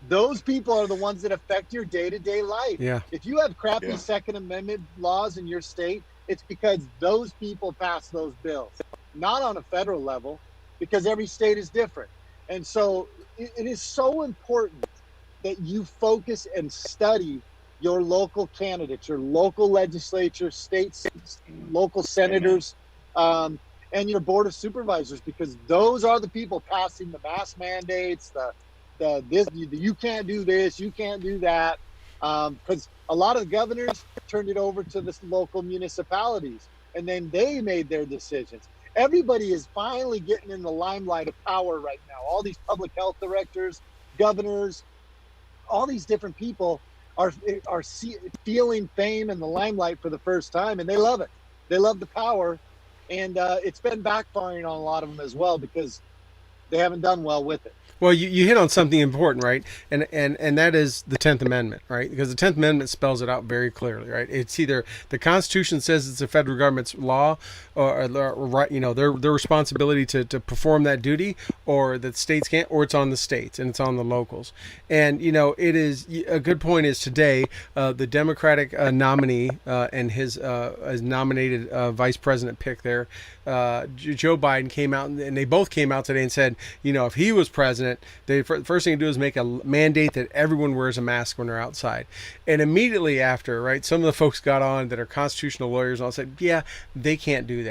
Those people are the ones that affect your day-to-day life. Yeah. If you have crappy Second Amendment laws in your state, it's because those people pass those bills, not on a federal level, because every state is different. And so it is so important that you focus and study your local candidates, your local legislature, states, local senators, and your board of supervisors, because those are the people passing the mask mandates, you can't do this, you can't do that. Because a lot of the governors turned it over to the local municipalities, and then they made their decisions. Everybody is finally getting in the limelight of power right now. All these public health directors, governors, all these different people are feeling fame in the limelight for the first time, and they love it. They love the power, and it's been backfiring on a lot of them as well because they haven't done well with it. Well, you hit on something important, right? And that is the 10th Amendment, right? Because the 10th Amendment spells it out very clearly, right? It's either the Constitution says it's the federal government's law or right, their responsibility to perform that duty, or that states can't, or it's on the states and it's on the locals. And, it is a good point is today, the Democratic nominee and his nominated vice president pick there, Joe Biden, came out and they both came out today and said, if he was president, the first thing to do is make a mandate that everyone wears a mask when they're outside. And immediately after, right, some of the folks got on that are constitutional lawyers and all said, yeah, they can't do that.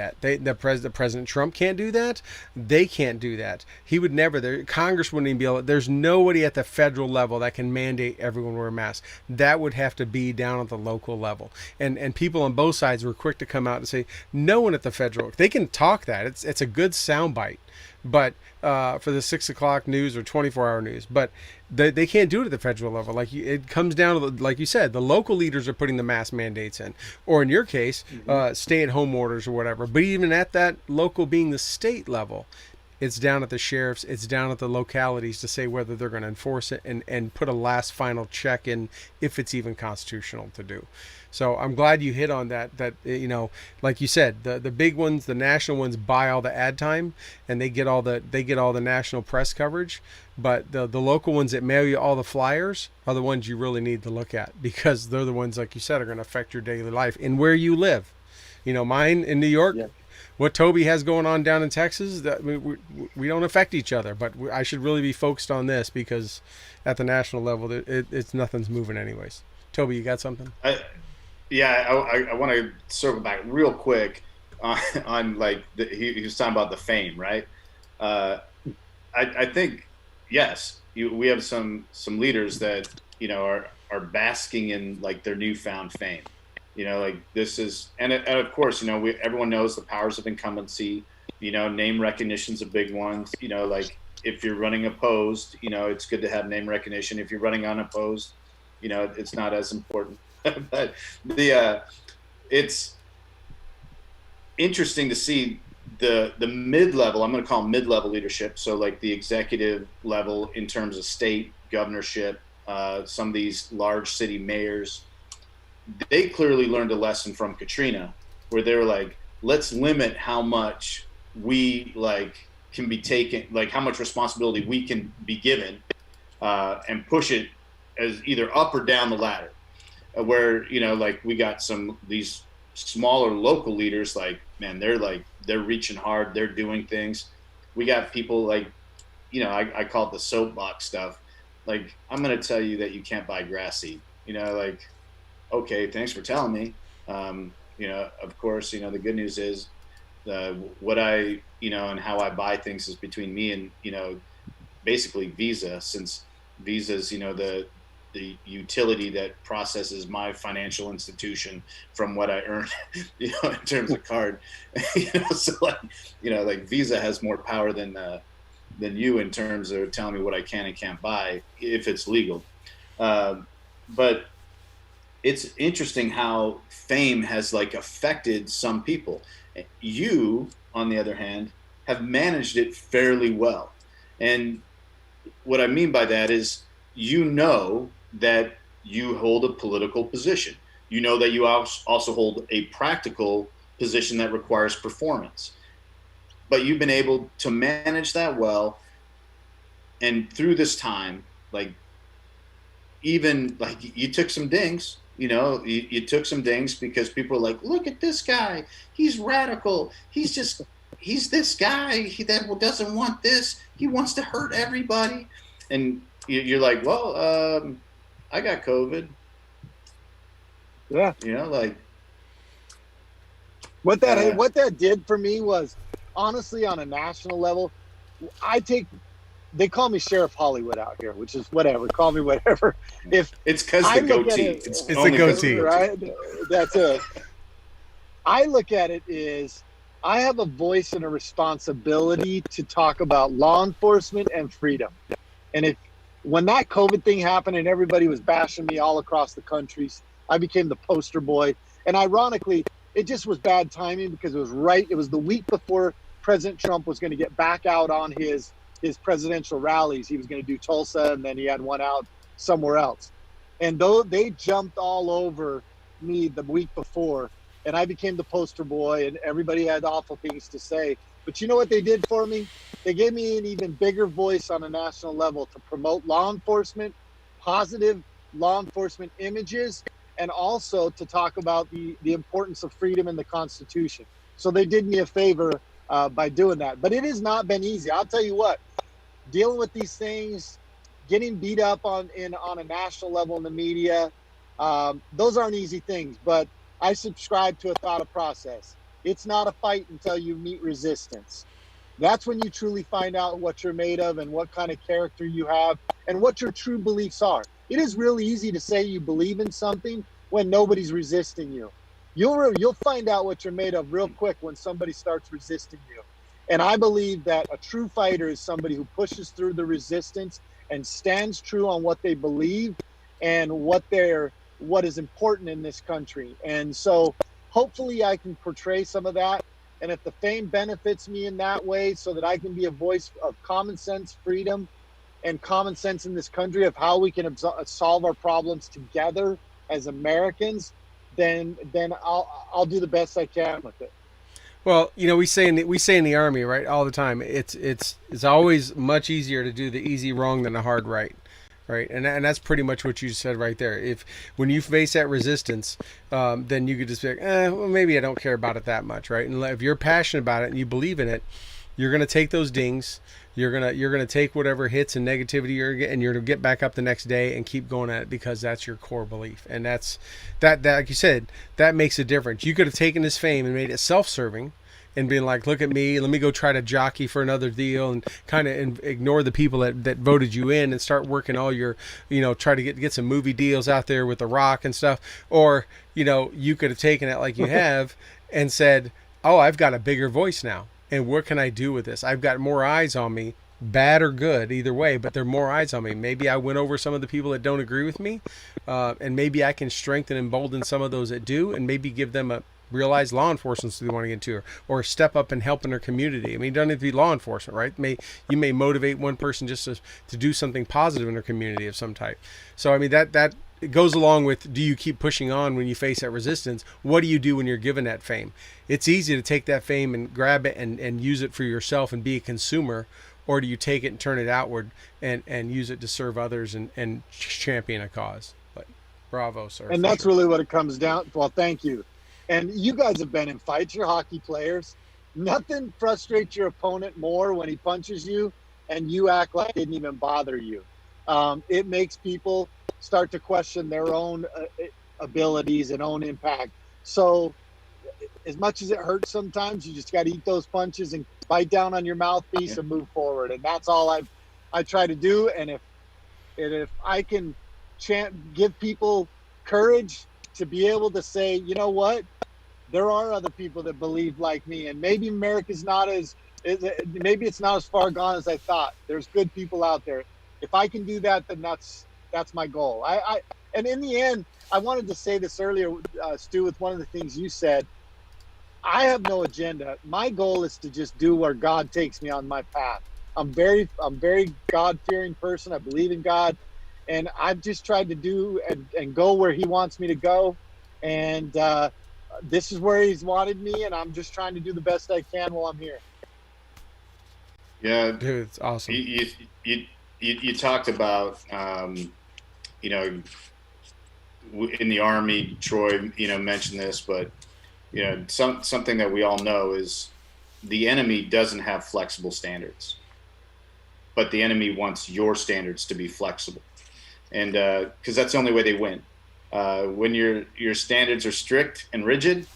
President Trump can't do that. They can't do that. He would never. Congress wouldn't even be able. There's nobody at the federal level that can mandate everyone wear a mask. That would have to be down at the local level. And people on both sides were quick to come out and say, no one at the federal. They can talk that. It's a good soundbite. But for the 6 o'clock news or 24-hour news, but they can't do it at the federal level. Like it comes down to, like you said, the local leaders are putting the mask mandates in, or in your case, stay-at-home orders or whatever. But even at that local being the state level, It's down at the sheriffs, it's down at the localities to say whether they're going to enforce it and put a last final check in if it's even constitutional to do. So I'm glad you hit on that, like you said, the big ones, the national ones buy all the ad time and they get all the national press coverage, but the local ones that mail you all the flyers are the ones you really need to look at, because they're the ones, like you said, are going to affect your daily life and where you live. Mine in New York, what Toby has going on down in Texas, that we don't affect each other, but I should really be focused on this, because at the national level, it's nothing's moving anyways. Toby, you got something? I want to circle back real quick on like he was talking about the fame, right? I think yes, we have some leaders that are basking in like their newfound fame. Like this is, and of course, everyone knows the powers of incumbency. Name recognition's a big one. Like if you're running opposed, it's good to have name recognition. If you're running unopposed, it's not as important. But it's interesting to see the mid-level, I'm going to call them mid-level leadership. So like the executive level in terms of state governorship, some of these large city mayors, they clearly learned a lesson from Katrina, where they were like, let's limit how much we can be taken, like how much responsibility we can be given, and push it as either up or down the ladder. Where like we got these smaller local leaders, like, man, they're reaching hard, they're doing things. We got people like, I call it the soapbox stuff. Like, I'm going to tell you that you can't buy grass seed. Like, okay, thanks for telling me. Of course, the good news is what I and how I buy things is between me and basically Visa, since Visa's the utility that processes my financial institution from what I earn, in terms of card. So like Visa has more power than you in terms of telling me what I can and can't buy if it's legal. But it's interesting how fame has affected some people. You, on the other hand, have managed it fairly well. And what I mean by that is, that you hold a political position. That you also hold a practical position that requires performance. But you've been able to manage that well. And through this time, you took some dings, you took some dings because people are like, look at this guy. He's radical. He's this guy that doesn't want this. He wants to hurt everybody. And you're like, well, I got COVID. Yeah. What that did for me was, honestly, on a national level, they call me Sheriff Hollywood out here, which is whatever. Call me whatever. If it's because the goatee, it's the goatee, right? That's it. I look at it as I have a voice and a responsibility to talk about law enforcement and freedom. And when that COVID thing happened and everybody was bashing me all across the country, I became the poster boy. And ironically, it just was bad timing because it was the week before President Trump was going to get back out on his presidential rallies. He was going to do Tulsa, and then he had one out somewhere else. And though they jumped all over me the week before, and I became the poster boy, and everybody had awful things to say. But you know what they did for me? They gave me an even bigger voice on a national level to promote law enforcement, positive law enforcement images, and also to talk about the importance of freedom in the Constitution. So they did me a favor by doing that. But it has not been easy. I'll tell you what, dealing with these things, getting beat up on a national level in the media, those aren't easy things. But I subscribe to a thought process. It's not a fight until you meet resistance. That's when you truly find out what you're made of and what kind of character you have and what your true beliefs are. It is really easy to say you believe in something when nobody's resisting you. You'll find out what you're made of real quick when somebody starts resisting you. And I believe that a true fighter is somebody who pushes through the resistance and stands true on what they believe and what is important in this country. And so hopefully I can portray some of that And if the fame benefits me in that way so that I can be a voice of common sense, freedom, and common sense in this country of how we can solve our problems together as Americans, then I'll do the best I can with it. Well, we say in the Army, right, all the time. It's always much easier to do the easy wrong than the hard right, right, and that's pretty much what you said right there. If when you face that resistance, then you could just be like, well, maybe I don't care about it that much, right? And if you're passionate about it and you believe in it, you're gonna take those dings. You're gonna take whatever hits and negativity and you're gonna get back up the next day and keep going at it because that's your core belief. And that like you said, that makes a difference. You could have taken this fame and made it self-serving and being like, look at me, let me go try to jockey for another deal and kind of ignore the people that voted you in and start working all your, try to get some movie deals out there with The Rock and stuff. Or, you could have taken it like you have and said, oh, I've got a bigger voice now. And what can I do with this? I've got more eyes on me, bad or good, either way, but there are more eyes on me. Maybe I win over some of the people that don't agree with me, and maybe I can strengthen and embolden some of those that do, and maybe give them a realized law enforcement so they want to get into, or step up and help in their community. I mean, it doesn't have to be law enforcement, right? You may motivate one person just to do something positive in their community of some type. So, I mean, that it goes along with, do you keep pushing on when you face that resistance? What do you do when you're given that fame? It's easy to take that fame and grab it and use it for yourself and be a consumer, or do you take it and turn it outward and use it to serve others and champion a cause? But bravo, sir. And that's really what it comes down. Well, thank you. And you guys have been in fights. You're hockey players. Nothing frustrates your opponent more when he punches you and you act like it didn't even bother you. It makes people start to question their own abilities and own impact. So as much as it hurts sometimes, you just got to eat those punches and bite down on your mouthpiece and move forward. And that's all I try to do. And if I can give people courage to be able to say, you know what, there are other people that believe like me, and maybe America's maybe it's not as far gone as I thought. There's good people out there. If I can do that, then that's my goal. And in the end, I wanted to say this earlier, Stu, with one of the things you said. I have no agenda. My goal is to just do where God takes me on my path. I'm very God-fearing person. I believe in God, and I've just tried to do and go where He wants me to go. And this is where He's wanted me, and I'm just trying to do the best I can while I'm here. Yeah, dude, it's awesome. You talked about, in the Army, Troy, mentioned this, but, something that we all know is the enemy doesn't have flexible standards, but the enemy wants your standards to be flexible. And because that's the only way they win. When your standards are strict and rigid,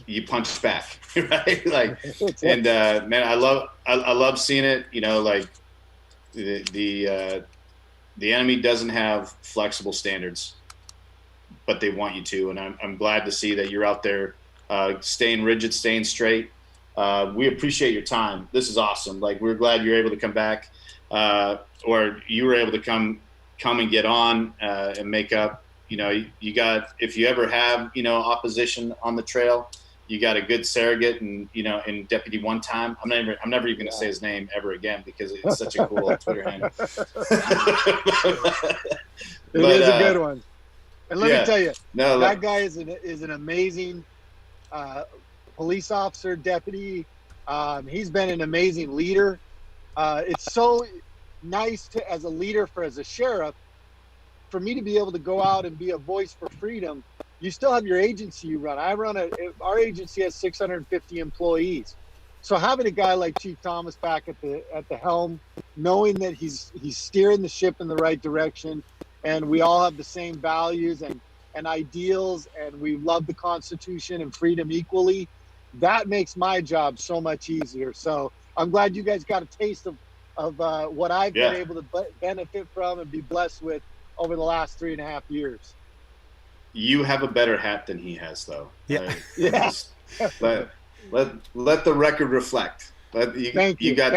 you punch back, right? And man, I love seeing it. The enemy doesn't have flexible standards, but they want you to. And I'm glad to see that you're out there, staying rigid, staying straight. We appreciate your time. This is awesome. We're glad you're able to come back, or you were able to come and get on and make up. You got, if you ever have opposition on the trail, you got a good surrogate, and in Deputy One Time. I'm never even gonna say his name ever again because it's such a cool Twitter handle. It is a good one. And let me tell you, that guy is an amazing police officer, deputy. He's been an amazing leader. It's so nice as a leader, as a sheriff, for me to be able to go out and be a voice for freedom. You still have your agency you run. Our agency has 650 employees. So having a guy like Chief Thomas back at the helm, knowing that he's steering the ship in the right direction, and we all have the same values and ideals, and we love the Constitution and freedom equally, that makes my job so much easier. So I'm glad you guys got a taste of what I've been able to benefit from and be blessed with over the last 3.5 years. You have a better hat than he has, though. Yeah. Let the record reflect. You got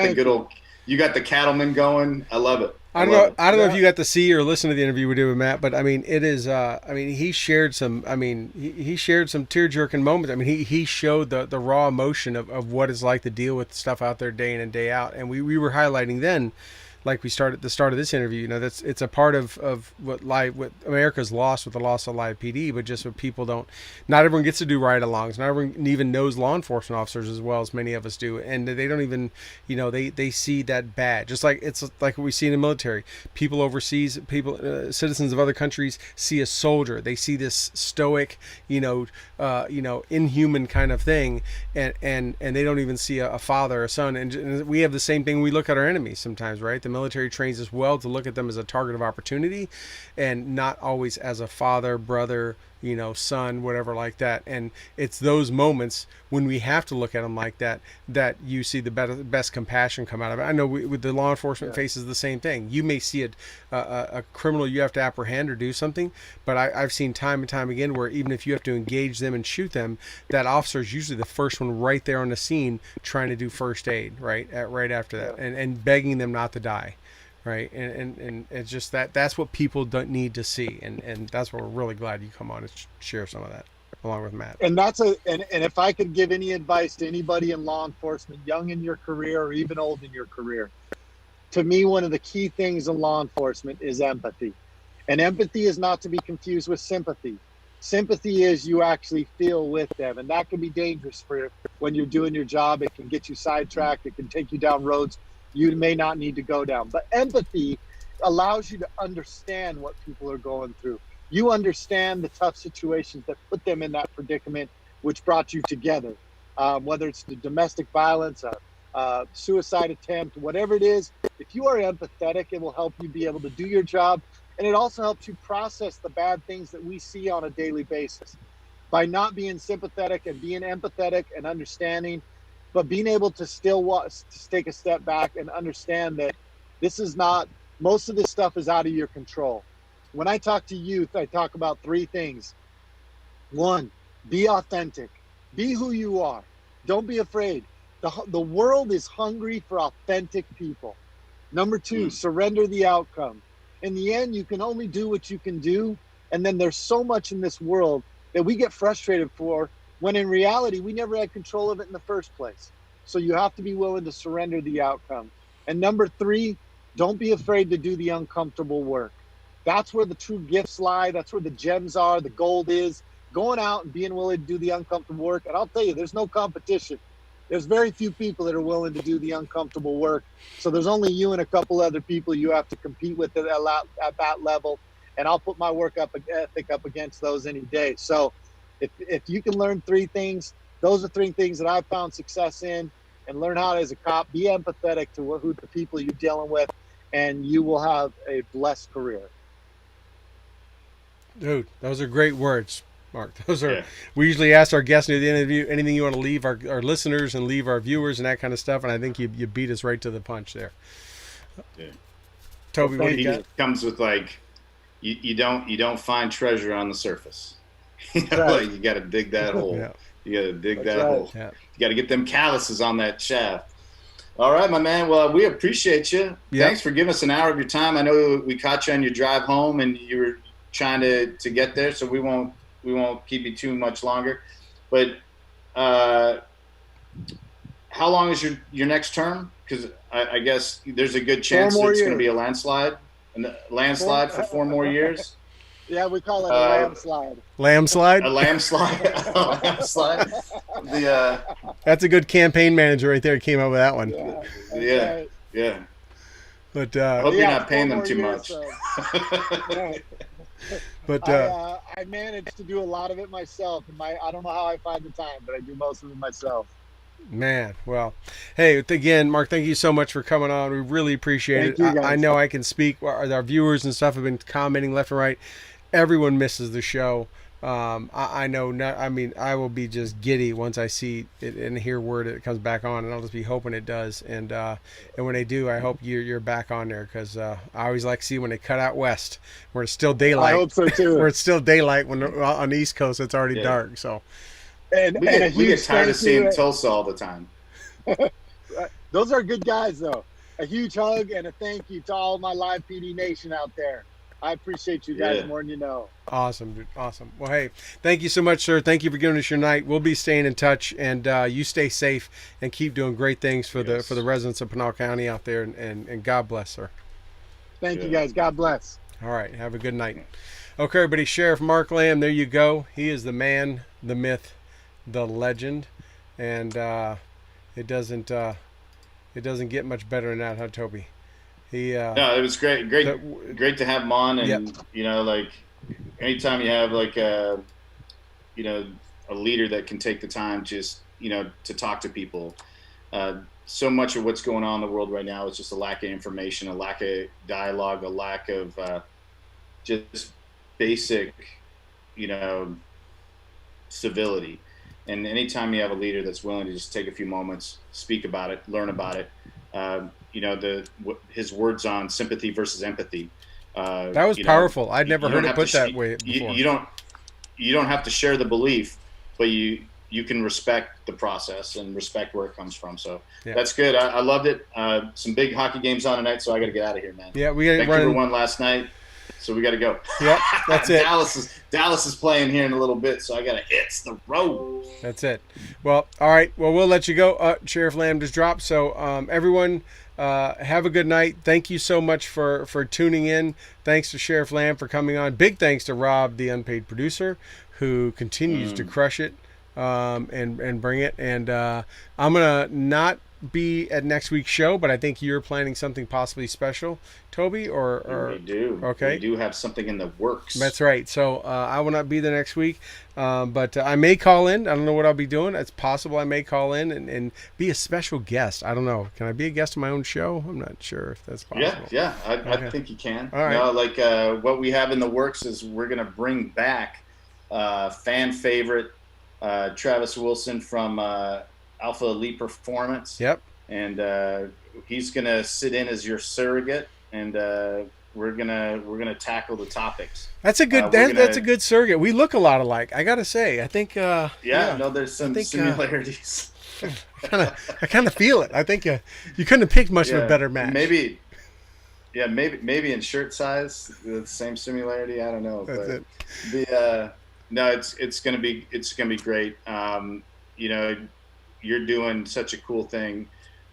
the cattleman going. I love it. I don't know if you got to see or listen to the interview we did with Matt, but I mean, it is. I mean, he shared some. I mean, he shared some tear jerking moments. I mean, he showed the raw emotion of what it's like to deal with stuff out there day in and day out. And we were highlighting then, like we started at the start of this interview. You know, it's a part of what America's lost with the loss of live PD, but just what people don't. Not everyone gets to do ride-alongs. Not everyone even knows law enforcement officers as well as many of us do, and they don't even. You know, they see that badge. Just like it's like what we see in the military. People overseas, citizens of other countries see a soldier. They see this stoic, inhuman kind of thing, and they don't even see a father or a son. And we have the same thing when we look at our enemies sometimes, right? The military trains us well to look at them as a target of opportunity, and not always as a father, brother, son, whatever like that. And it's those moments when we have to look at them like that you see the best compassion come out of it. I know with the law enforcement faces the same thing. You may see a criminal you have to apprehend or do something, but I've seen time and time again where even if you have to engage them and shoot them, that officer is usually the first one right there on the scene trying to do first aid right after that, and begging them not to die. Right. And it's just that's what people don't need to see. And that's what we're really glad you come on and share some of that along with Matt. And and if I could give any advice to anybody in law enforcement, young in your career or even old in your career, to me, one of the key things in law enforcement is empathy. And empathy is not to be confused with sympathy. Sympathy is you actually feel with them. And that can be dangerous for when you're doing your job. It can get you sidetracked. It can take you down roads you may not need to go down. But empathy allows you to understand what people are going through. You understand the tough situations that put them in that predicament, which brought you together. Whether it's the domestic violence, suicide attempt, whatever it is, if you are empathetic, it will help you be able to do your job. And it also helps you process the bad things that we see on a daily basis. By not being sympathetic and being empathetic and understanding, but being able to still take a step back and understand that this is not, most of this stuff is out of your control. When I talk to youth, I talk about three things. One, be authentic. Be who you are. Don't be afraid. The world is hungry for authentic people. Number two, surrender the outcome. In the end, you can only do what you can do. And then there's so much in this world that we get frustrated for, when in reality, we never had control of it in the first place. So you have to be willing to surrender the outcome. And number three, don't be afraid to do the uncomfortable work. That's where the true gifts lie. That's where the gems are, the gold is. Going out and being willing to do the uncomfortable work. And I'll tell you, there's no competition. There's very few people that are willing to do the uncomfortable work. So there's only you and a couple other people you have to compete with at that level. And I'll put my work ethic up against those any day. So if you can learn three things, those are three things that I've found success in, and learn how to, as a cop, be empathetic to who the people you're dealing with, and you will have a blessed career. Dude, those are great words, Mark. We usually ask our guests near the end of the interview, anything you want to leave our listeners and leave our viewers and that kind of stuff, and I think you beat us right to the punch there. Yeah. Toby, what do you got? It comes with you don't find treasure on the surface. Right. You got to dig that hole. Yeah. You got to dig That's that right. hole. Yeah. You got to get them calluses on that shaft. All right, my man. Well, we appreciate you. Yeah. Thanks for giving us an hour of your time. I know we caught you on your drive home, and you were trying to get there, so we won't keep you too much longer. But how long is your next term? Because I guess there's a good chance it's going to be a landslide for 4 more years. Yeah, we call it a landslide. Landslide? A landslide. A landslide. That's a good campaign manager right there. Came up with that one. Yeah. But I hope you're not paying them too much. But I managed to do a lot of it myself. I don't know how I find the time, but I do most of it myself. Man, well, hey, again, Mark, thank you so much for coming on. We really appreciate it. I know I can speak. Our viewers and stuff have been commenting left and right. Everyone misses the show. I know. I will be just giddy once I see it and hear word it comes back on, and I'll just be hoping it does. And when they do, I hope you're back on there, because I always like to see when they cut out west, where it's still daylight. I hope so too. Where it's still daylight when on the East Coast it's already dark. So. We get tired of seeing Tulsa all the time. Those are good guys, though. a huge hug and a thank you to all my Live PD Nation out there. I appreciate you guys more than you know. Awesome, dude. Awesome. Well, hey, thank you so much, sir. Thank you for giving us your night. We'll be staying in touch, and you stay safe and keep doing great things for the residents of Pinal County out there, and God bless, sir. Thank you, guys. God bless. All right. Have a good night. Okay, everybody. Sheriff Mark Lamb, there you go. He is the man, the myth, the legend, and it doesn't get much better than that, huh, Toby? No, it was great to have him on, and you know, like anytime you have like a leader that can take the time just to talk to people. So much of what's going on in the world right now is just a lack of information, a lack of dialogue, a lack of just basic, civility. And anytime you have a leader that's willing to just take a few moments, speak about it, learn about it. His words on sympathy versus empathy. That was powerful. I'd never heard it put that way before. You don't have to share the belief, but you can respect the process and respect where it comes from. So that's good. I loved it. Some big hockey games on tonight, so I got to get out of here, man. Yeah, we got Vancouver won last night, so we got to go. Yeah, that's it. Dallas is playing here in a little bit, so I got to hit the road. That's it. Well, all right. Well, we'll let you go. Sheriff Lamb just dropped. So everyone, have a good night. Thank you so much for tuning in. Thanks to Sheriff Lamb for coming on. Big thanks to Rob, the unpaid producer, who continues to crush it and bring it. And I'm going to not be at next week's show, but I think you're planning something possibly special, Toby, or we do. Okay. We do have something in the works. That's right. So I will not be there next week, but I may call in. I don't know what I'll be doing. It's possible I may call in and be a special guest. I don't know. Can I be a guest on my own show? I'm not sure if that's possible. Yeah. I think you can. All right. What we have in the works is we're going to bring back fan favorite Travis Wilson from Alpha Elite Performance. Yep. And he's going to sit in as your surrogate, and we're gonna tackle the topics. That's a good that's a good surrogate. We look a lot alike, I gotta say. I think there's some similarities. I kind of feel it. I think you couldn't have picked much of a better match. Maybe in shirt size, the same similarity. I don't know. That's it. It's gonna be great. You're doing such a cool thing.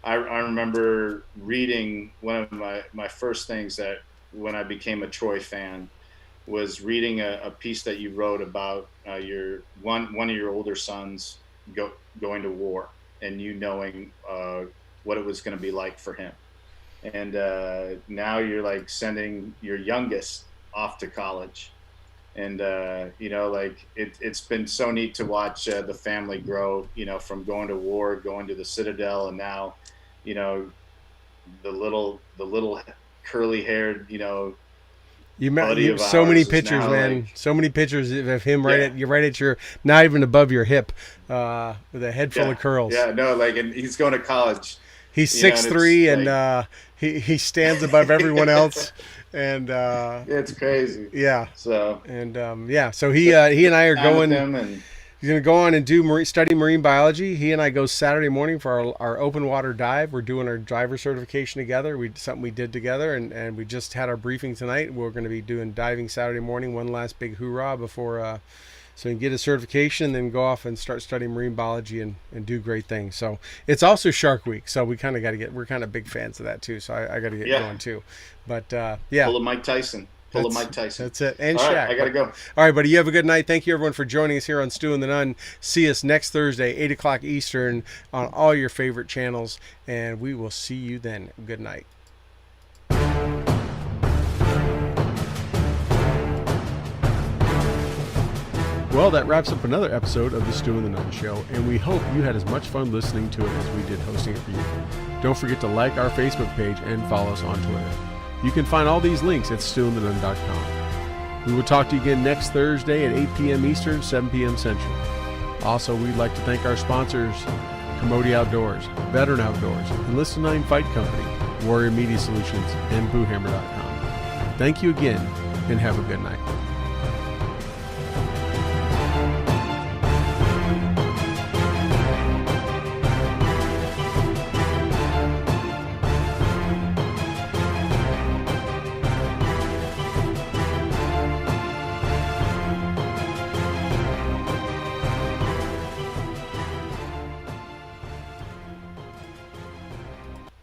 I remember reading one of my first things that when I became a Troy fan was reading a piece that you wrote about your one of your older sons going to war, and you knowing what it was going to be like for him. And now you're like sending your youngest off to college. And, it's been so neat to watch the family grow, from going to war, going to the Citadel, and now, the little curly haired, you met so many pictures, man. So many pictures of him right at your, not even above your hip, with a head full of curls. Yeah, no, and he's going to college. He's 6'3", and he stands above everyone else. And it's crazy. Yeah. So so he and I are going. He's going to go on and study marine biology. He and I go Saturday morning for our open water dive. We're doing our driver certification together. Something we did together, and we just had our briefing tonight. We're going to be doing diving Saturday morning. One last big hoorah before. So he can get his certification and then go off and start studying marine biology and do great things. So it's also Shark Week. So we kind of got to we're kind of big fans of that too. So I got to get going too. But Pull a Mike Tyson. That's it. And all Shaq. Right, I got to go. All right, buddy. You have a good night. Thank you, everyone, for joining us here on Stu and the Nunn. See us next Thursday, 8 o'clock Eastern, on all your favorite channels. And we will see you then. Good night. Well, that wraps up another episode of the Stu and the Nunn Show, and we hope you had as much fun listening to it as we did hosting it for you. Don't forget to like our Facebook page and follow us on Twitter. You can find all these links at stewandthenunn.com. We will talk to you again next Thursday at 8 p.m. Eastern, 7 p.m. Central. Also, we'd like to thank our sponsors, Commodity Outdoors, Veteran Outdoors, Enlisted 9 Fight Company, Warrior Media Solutions, and BooHammer.com. Thank you again, and have a good night.